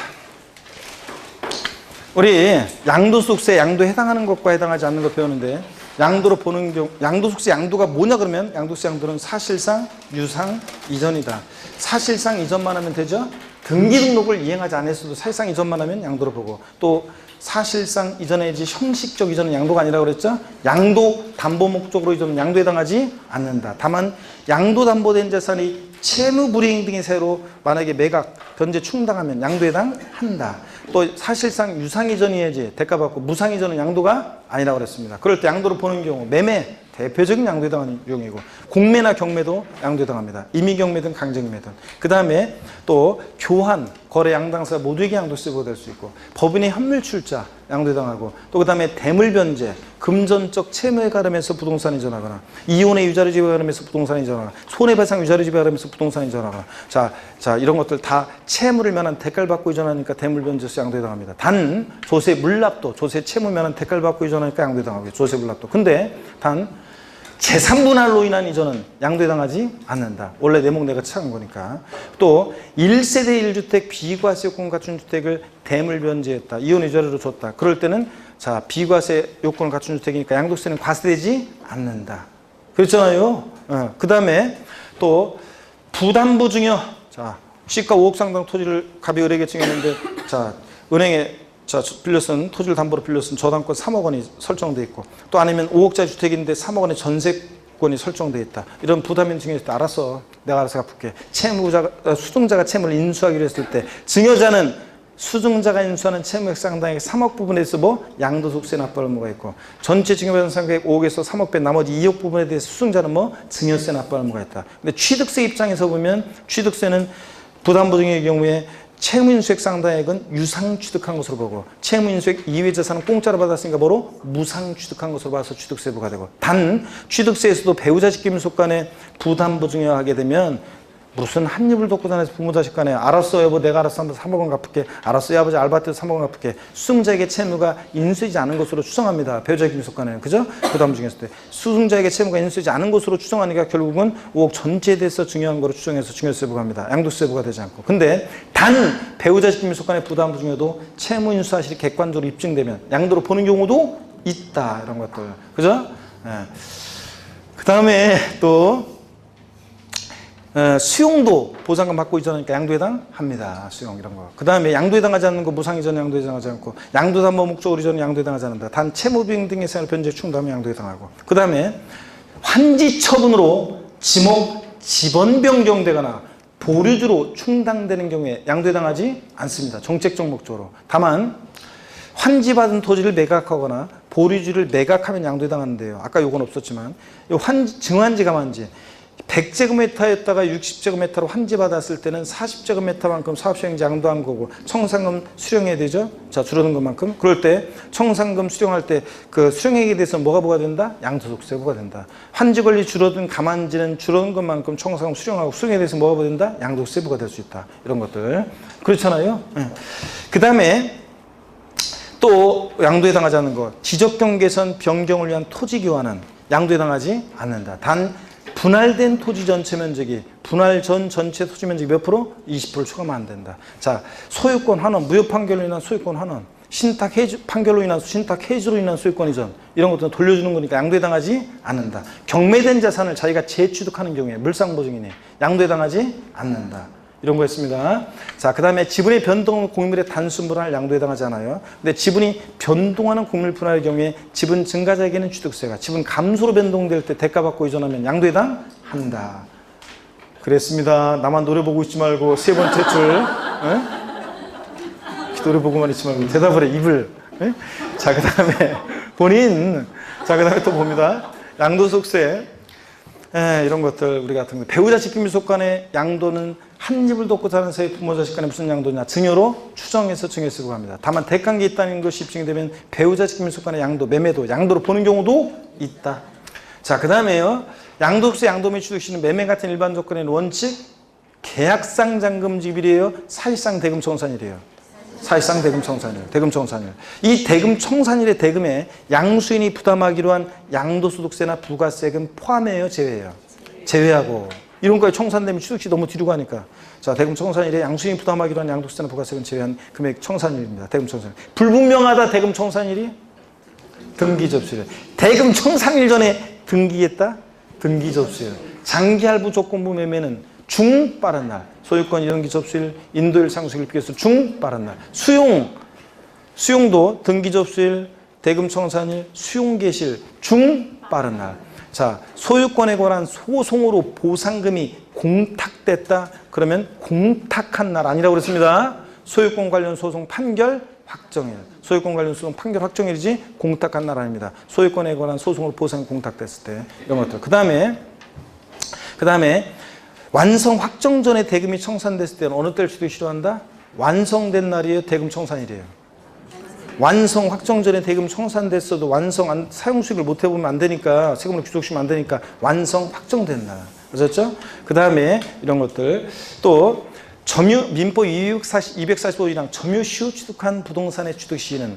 Speaker 1: 우리 양도소득세, 양도에 해당하는 것과 해당하지 않는 것 배우는데, 양도로 보는 경우, 양도소득세 양도가 뭐냐 그러면, 양도세 양도는 사실상 유상 이전이다. 사실상 이전만 하면 되죠. 등기등록을 이행하지 않았어도 사실상 이전만 하면 양도로 보고, 또 사실상 이전해야지 형식적 이전은 양도가 아니라고 그랬죠. 양도 담보 목적으로 이전은 양도에 해당하지 않는다. 다만 양도 담보된 자산이 채무 불이행 등의 세로 만약에 매각, 변제 충당하면 양도에 해당한다. 또 사실상 유상 이전이야지 대가받고 무상 이전은 양도가 아니라고 그랬습니다. 그럴 때 양도로 보는 경우 매매 대표적인 양도에 해당하는 유형이고, 공매나 경매도 양도에 해당합니다. 임의경매든 강제경매든. 그 다음에 또 교환, 거래 양당사 모두에게 양도세 부과될 수 있고, 법인의 현물 출자 양도에 해당하고, 또 그 다음에 대물변제, 금전적 채무에 가름해서 부동산 이전하거나, 이혼의 유자료 지배에 가름해서 부동산 이전하거나, 손해배상 유자료 지배에 가름해서 부동산 이전하거나, 자 이런 것들 다 채무를 면한 대가를 받고 이전하니까 대물변제세 양도에 해당합니다. 단 조세 물납도, 조세 채무 면한 대가를 받고 이전하니까 양도에 해당하고요. 조세 물납도. 근데 단 재산 분할로 인한 이전은 양도에 해당하지 않는다. 원래 내목 내가 착한 거니까. 또 1세대 1주택 비과세 요건 갖춘 주택을 대물변제했다. 이혼 유자료로 줬다. 그럴 때는 자, 비과세 요건을 갖춘 주택이니까 양도세는 과세되지 않는다. 그렇잖아요. 그 다음에 또 부담부 증여. 자, 시가 5억 상당 토지를 갑이 을에게 증여했는데, 자, 은행에 빌려쓴, 토지를 담보로 빌려쓴 저당권 3억 원이 설정돼 있고, 또 아니면 5억짜리 주택인데 3억 원의 전세권이 설정돼 있다. 이런 부담인 증여했을 때 알았어. 내가 알아서 갚을게. 수증자가 채무를 인수하기로 했을 때 증여자는 수증자가 인수하는 채무액 상당액 3억 부분에 대해서 뭐 양도소득세 납부할 의무가 있고, 전체 증여받은 상액 5억에서 3억 뺀 나머지 2억 부분에 대해서 수증자는 뭐 증여세 납부할 의무가 있다. 근데 취득세 입장에서 보면 취득세는 부담부 증여의 경우에 채무인수액 상당액은 유상 취득한 것으로 보고, 채무인수액 이외 자산은 공짜로 받았으니까 뭐로? 무상 취득한 것으로 봐서 취득세 부과되고, 단 취득세에서도 배우자 직계민속 간에 부담부 증여하게 되면 무슨 한 입을 덮고 다녀서 부모 자식 간에 알았어 여보 내가 알아서 3억 원 갚을게, 알았어 아버지 알바 때도 3억 원 갚을게, 수증자에게 채무가 인수되지 않은 것으로 추정합니다. 배우자 직계민속 간에는. 그죠? 부담부 증여했을 때 수증자에게 채무가 인수되지 않은 것으로 추정하니까 결국은 5억 전체에 대해서 증여한 거로 추정해서 증여세 부과합니다. 양도세 부과되지 않고. 근데 단 배우자 직계민속 간의 부담부 증여도 채무 인수 사실이 객관적으로 입증되면 양도로 보는 경우도 있다. 이런 것들. 그죠? 그 다음에 또 수용도 보상금 받고 이전하니까 양도에 해당합니다. 수용 이런 거. 그 다음에 양도에 해당하지 않는 거 무상 이전 양도에 해당하지 않고, 양도담보 목적으로 이전은 양도에 해당하지 않는다. 단 채무비용 등의 생활 변제 충당하면 양도에 해당하고, 그 다음에 환지 처분으로 지목 지번 변경되거나 보류주로 충당되는 경우에 양도에 해당하지 않습니다. 정책적 목적으로. 다만 환지받은 토지를 매각하거나 보류주를 매각하면 양도에 해당하는데요. 아까 요건 없었지만, 요 증환지 감환지 100제곱미터였다가 60제곱미터로 환지받았을 때는 40제곱미터만큼 사업시행지 양도한 거고, 청산금 수령해야 되죠. 자, 줄어든 것만큼. 그럴 때 청산금 수령할 때 그 수령액에 대해서 뭐가 부과된다? 양도소득세 부과된다. 환지권리 줄어든 감환지는 줄어든 것만큼 청산금 수령하고, 수령에 대해서 뭐가 부과된다? 양도소득세 부과될 수 있다. 이런 것들. 그렇잖아요. 그 다음에 또 양도에 해당하지 않는 것, 지적경 개선 변경을 위한 토지 교환은 양도에 해당하지 않는다. 단 분할된 토지 전체 면적이 분할 전 전체 토지 면적이 몇 프로? 20%를 초과하면 안 된다. 자, 소유권 환원, 무효 판결로 인한 소유권 환원, 신탁 해지 판결로 인한 신탁 해지로 인한 소유권 이전 이런 것들은 돌려주는 거니까 양도해당하지 않는다. 경매된 자산을 자기가 재취득하는 경우에 물상보증이니 양도해당하지 않는다. 이런 거였습니다. 자, 그 다음에 지분의 변동 공유물의 단순 분할 양도해당하지 않아요. 근데 지분이 변동하는 공유물 분할의 경우에 지분 증가자에게는 취득세가, 지분 감소로 변동될 때 대가받고 이전하면 양도해당한다. 그랬습니다. 나만 노래 보고 있지 말고 세 번째 줄. 노래 보고만 있지 말고 대답을 해, 입을. 자, 그 다음에 본인. 자, 그 다음에 또 봅니다. 양도소득세. 이런 것들 우리 같은 거. 배우자 직급밀속 간의 양도는 한 집을 돕고 사는 사이 부모 자식 간에 무슨 양도냐? 증여로 추정해서 증여 쓰고 합니다. 다만 대가관계 있다는 것이 입증이 되면 배우자 직급밀속 간의 양도, 매매도 양도로 보는 경우도 있다. 자, 그 다음에요. 양도소득세 양도 및 취득 시는 매매 같은 일반 조건의 원칙 계약상 잔금지일이에요. 사실상 대금 청산일이에요. 사실상 대금 청산일, 대금 청산일. 이 대금 청산일의 대금에 양수인이 부담하기로 한 양도소득세나 부가세금 포함해요, 제외해요? 제외하고. 이런 거에 청산되면 취득시 너무 뒤로 가니까. 자, 대금 청산일에 양수인이 부담하기로 한 양도세나 부가세금 제외한 금액 청산일입니다. 대금 청산일. 불분명하다, 대금 청산일이? 등기 접수일. 대금 청산일 전에 등기했다? 등기 접수일. 장기 할부 조건부 매매는 중 빠른 날. 소유권 이전기 접수일, 인도일 상수일 비교해서 중 빠른 날. 수용도 등기 접수일, 대금 청산일, 수용 개시일 중 빠른 날. 자, 소유권에 관한 소송으로 보상금이 공탁됐다. 그러면 공탁한 날 아니라고 그랬습니다. 소유권 관련 소송 판결 확정일. 소유권 관련 소송 판결 확정일이지 공탁한 날 아닙니다. 소유권에 관한 소송으로 보상이 공탁됐을 때 이런 것들. 그 다음에 완성 확정 전에 대금이 청산됐을 때는 어느 때를 취득시로 한다? 완성된 날이에요? 대금 청산일이에요? 완성 확정 전에 대금 청산됐어도 사용 수익을 못 해보면 안 되니까, 세금을 귀속시면 안 되니까 완성 확정된 날. 아셨죠? 그 다음에 이런 것들. 또 민법 245조랑 점유 시효 취득한 부동산의 취득 시는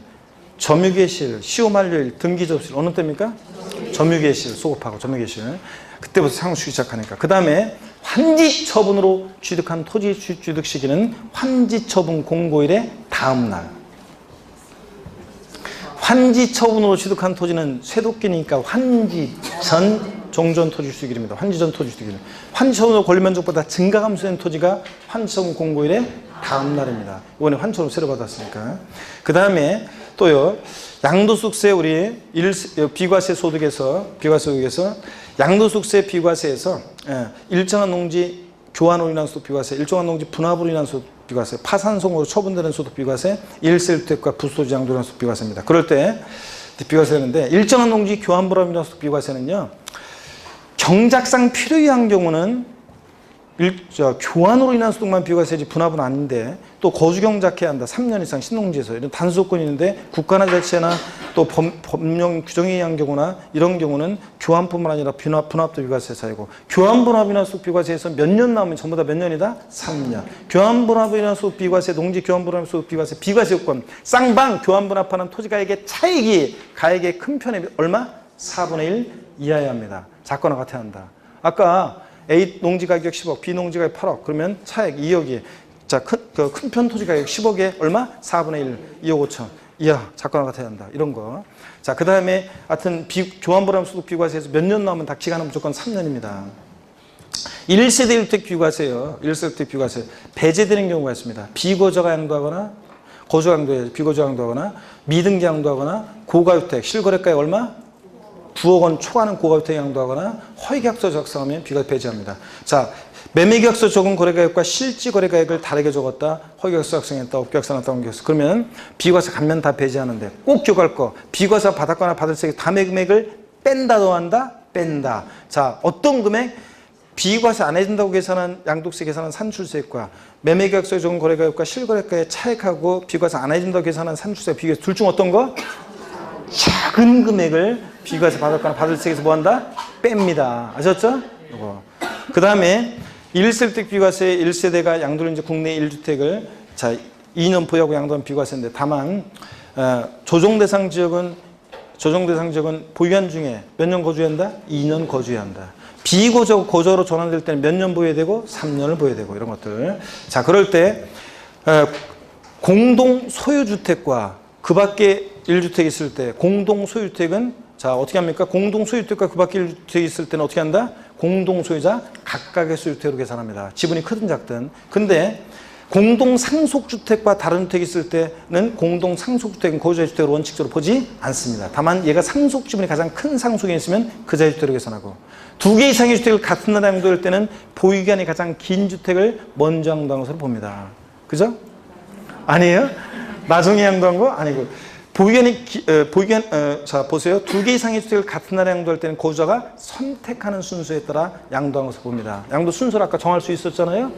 Speaker 1: 점유개시일, 시효 만료일, 등기 접수일 어느 때입니까? 점유개시일, 소급하고 점유개시일. 그때부터 상수익 시작하니까. 그 다음에 환지처분으로 취득한 토지 취득 시기는 환지처분 공고일의 다음 날. 환지처분으로 취득한 토지는 쇠도끼니까 환지전 종전 토지 취득일입니다. 환지전 토지 취득일. 환지처분으로 권리면적보다 증가 감소된 토지가 환지처분 공고일의 다음 날입니다. 이번에 환처분 새로 받았으니까. 그 다음에 또요. 양도소득세 우리 비과세 소득에서 양도소득세 비과세에서 일정한 농지 교환으로 인한 소득 비과세, 일정한 농지 분합으로 인한 소득 비과세, 파산송으로 처분되는 소득 비과세, 일세주택과 부소지 양도로 인한 소득 비과세입니다. 그럴 때 비과세는데 일정한 농지 교환 분합으로 인한 소득 비과세는요. 경작상 필요한 경우는 교환으로 인한 소득만 비과세지 분합은 아닌데 또 거주 경작해야 한다. 3년 이상 신농지에서 이런 단수조건이 있는데 국가나 자치나 또 법령 규정에 의한 경우나 이런 경우는 교환뿐만 아니라 분합도 비과세 사유고 교환 분합이나 소득 비과세에서 몇 년 나오면 전부 다 몇 년이다? 3년. 교환 분합이나 소득 비과세, 농지 교환 분합 소득 비과세, 비과세 요건 쌍방 교환 분합하는 토지가액의 차익이 가액의 큰 편에 얼마? 4분의 1 이하여야 합니다. 작거나 같아야 한다. 아까 A 농지 가격 10억, B 농지 가격 8억. 그러면 차액 2억이. 자, 큰 편 토지 가격 10억에 얼마? 4분의 1, 2억 5천. 이야, 작거나 같아야 한다. 이런 거. 자, 그 다음에 하여튼 교환분합 소득 비과세에서 몇 년 나오면 다 기간은 무조건 3년입니다. 1세대 1주택 비과세요. 1세대 1주택 비과세. 배제되는 경우가 있습니다. 비거주가 양도하거나, 거주 양도에 비거주 양도하거나, 미등기 양도하거나, 고가주택, 실거래가액 얼마? 9억 원 초과하는 고가주택 양도하거나 허위계약서 작성하면 비과세 배제합니다. 자, 매매계약서 적은 거래가액과 실지 거래가액을 다르게 적었다. 허위계약서 작성했다. 업계약서 났다. 옮겼어. 그러면 비과세 감면 다 배제하는데 꼭 기억할 거. 비과세 받았거나 받을 세 다음의 금액을 뺀다 더한다? 뺀다. 자, 어떤 금액? 비과세 안 해준다고 계산한 양도세 계산한 산출세액과 매매계약서에 적은 거래가액과 실거래가액 차액하고 비과세 안 해준다고 계산한 산출세 비교해서 둘 중 어떤 거? 작은 금액을 비과세 받았거나 받을 세에서 뭐한다? 뺍니다. 아셨죠? 이거. 그 다음에 1세대 비과세 1세대가 양도를 이제 국내 1주택을 자 2년 보유하고 양도한 비과세인데 다만 조정 대상 지역은 조정 대상 지역은 보유한 중에 몇 년 거주해야 한다? 2년 거주해야 한다. 비고적 고저로 전환될 때는 몇 년 보유해야 되고 3년을 보유해야 되고 이런 것들. 자, 그럴 때 공동 소유주택과 그 밖에 1주택이 있을 때 공동 소유주택은 자, 어떻게 합니까? 공동 소유주택과 그 밖에 1주택이 있을 때는 어떻게 한다? 공동 소유자 각각의 소유주택으로 계산합니다. 지분이 크든 작든. 근데 공동 상속주택과 다른 주택이 있을 때는 공동 상속주택은 거주자의 주택으로 원칙적으로 보지 않습니다. 다만 얘가 상속 지분이 가장 큰 상속에 있으면 그 자의 주택으로 계산하고 2개 이상의 주택을 같은 나라에 양도할 때는 보유기간이 가장 긴 주택을 먼저 양도한 것으로 봅니다. 그죠? 아니에요? 나중에 양도한 거? 아니고 자 보세요. 2개 이상의 주택을 같은 나라에 양도할 때는 거주자가 선택하는 순서에 따라 양도한 것을 봅니다. 양도 순서를 아까 정할 수 있었잖아요.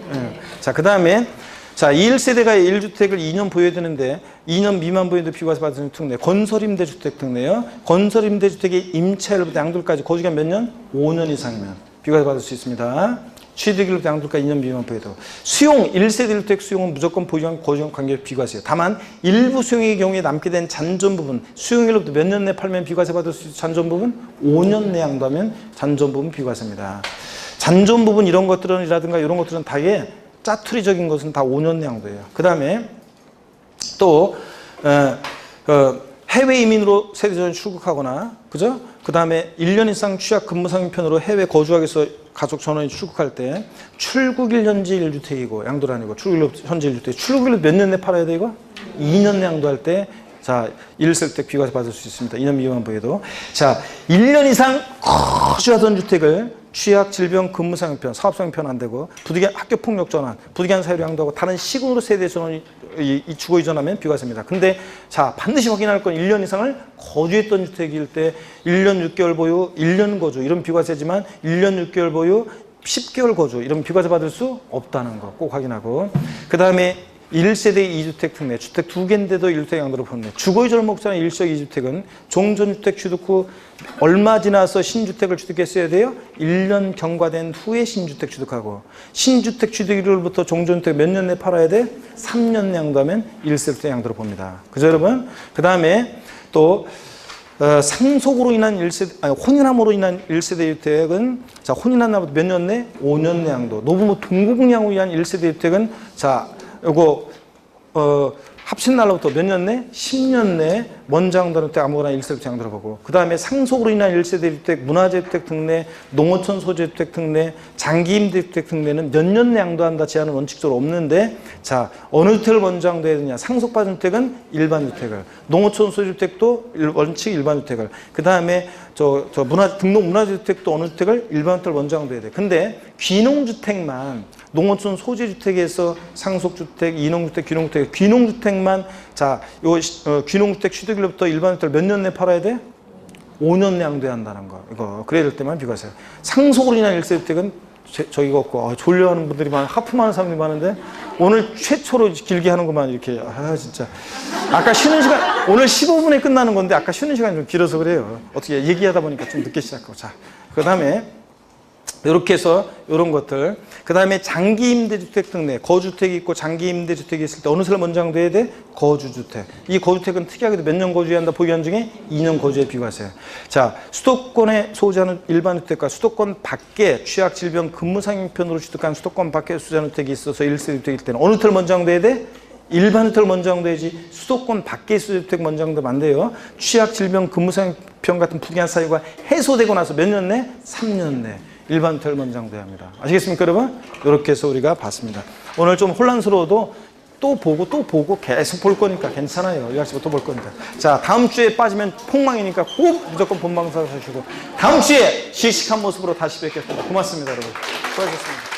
Speaker 1: 자, 그 다음에 자, 1세대가 1주택을 2년 보유해야 되는데 2년 미만 보유도 비과세 받는 특례, 건설임대주택 특례요. 건설임대주택의 임차일부터 양도까지 거주기간 몇 년? 5년 이상이면 비과세 받을 수 있습니다. 취득일부터 양도까지 2년 미만 보유도. 수용, 1세대 1주택 수용은 무조건 보유한 거주한 관계 비과세예요. 다만 일부 수용의 경우에 남게 된 잔존 부분, 수용일로부터 몇 년 내 팔면 비과세 받을 수 있는 잔존 부분? 5년 내 양도하면 잔존 부분 비과세입니다. 잔존 부분 이런 것들이라든가 이런 것들은 다에 짜투리적인 것은 다 5년 내 양도예요. 그 다음에 또 해외 이민으로 세대전에 출국하거나, 그죠? 그 다음에 1년 이상 취약 근무 상편으로 해외 거주하기 위해서 가족 전원이 출국할 때 출국일 현지 1주택이고 양도를 아니고 출국일 현지 1주택. 출국일 몇 년 내 팔아야 돼 이거? 2년 내 양도할 때 자, 1세대 비과세 받을 수 있습니다. 2년 미만 보유도. 자, 1년 이상 거주하던 주택을 취약, 질병, 근무상편, 사업상편 안 되고 부득이한 학교폭력 전환, 부득이한 사유로 양도하고 다른 시군으로 세대 전원이 주거 이전하면 비과세입니다. 근데 자, 반드시 확인할 건 1년 이상을 거주했던 주택일 때 1년 6개월 보유, 1년 거주 이런 비과세지만 1년 6개월 보유, 10개월 거주 이런 비과세 받을 수 없다는 거 꼭 확인하고 그 다음에 1세대 2주택 특례, 주택 2개인데도 1주택 양도를 포함해. 주거 이전을 목적으로 한 일시적 2주택은 종전주택 취득 후 얼마 지나서 신주택을 취득했어야 돼요? 1년 경과된 후에 신주택 취득하고 신주택 취득일로부터 종전주택 몇 년 내 팔아야 돼? 3년 내 양도하면 1세대 양도를 봅니다. 그죠 여러분? 그 다음에 또 상속으로 인한 1세대, 혼인함으로 인한 1세대 주택은 자, 혼인한 날부터 몇 년 내? 5년 내 양도. 노부모 동거공양으로 인한 1세대 주택은 자, 요거 합친 날로부터 몇 년 내? 10년 내에 먼저 양도하는 주택 아무거나 1세대 주택 양도를 보고 그 다음에 상속으로 인한 1세대 주택, 문화재주택 특례, 농어촌 소재주택 특례, 장기임대주택 특례는 몇 년 내 양도한다 제한은 원칙적으로 없는데 자, 어느 주택을 먼저 양도해야 되냐? 상속받은 주택은 일반 주택을, 농어촌 소재주택도 원칙 일반 주택을, 그 다음에 등록 문화재주택도 어느 주택을 일반 주택을 먼저 양도해야 돼. 근데 귀농주택만 농어촌 소재주택에서 상속주택, 이농주택, 귀농주택만 자, 귀농주택 취득일로부터 일반 주택을 몇 년 내 팔아야 돼? 5년 내 양도해야 한다는 거. 이거 그래야 될 때만 비과세. 상속으로 인한 1세 주택은 저기가 없고 졸려하는 분들이 하품하는 사람들이 많은데 오늘 최초로 길게 하는구만 이렇게. 진짜. 아까 쉬는 시간 오늘 15분에 끝나는 건데 아까 쉬는 시간이 좀 길어서 그래요. 어떻게 얘기하다 보니까 좀 늦게 시작하고. 자, 그 다음에 이렇게 해서 이런 것들. 그 다음에 장기임대주택 특례, 거주주택이 있고 장기임대주택이 있을 때 어느 세를 먼저 양도해야 돼? 거주주택. 이 거주주택은 특이하게도 몇 년 거주해야 한다? 보유한 중에 2년 거주에 비과세. 자, 수도권에 소유하는 일반 주택과 수도권 밖에 취약, 질병, 근무상편으로 취득한 수도권 밖에 소유하는 주택이 있어서 1세대 주택일 때는 어느 주택을 먼저 양도해야 돼? 일반 주택을 먼저 양도해야지 수도권 밖에 주택 먼저 양도하면 안 돼요. 취약, 질병, 근무상편 같은 부득이한 사유가 해소되고 나서 몇 년 내? 3년 내. 일반 주택을 먼저 양도해야 합니다. 아시겠습니까 여러분? 이렇게 해서 우리가 봤습니다. 오늘 좀 혼란스러워도 또 보고 계속 볼 거니까 괜찮아요. 이 학습 또 볼 거니까. 자, 다음 주에 빠지면 폭망이니까 꼭 무조건 본방사 하시고 다음 주에 씩씩한 모습으로 다시 뵙겠습니다. 고맙습니다 여러분. 수고하셨습니다.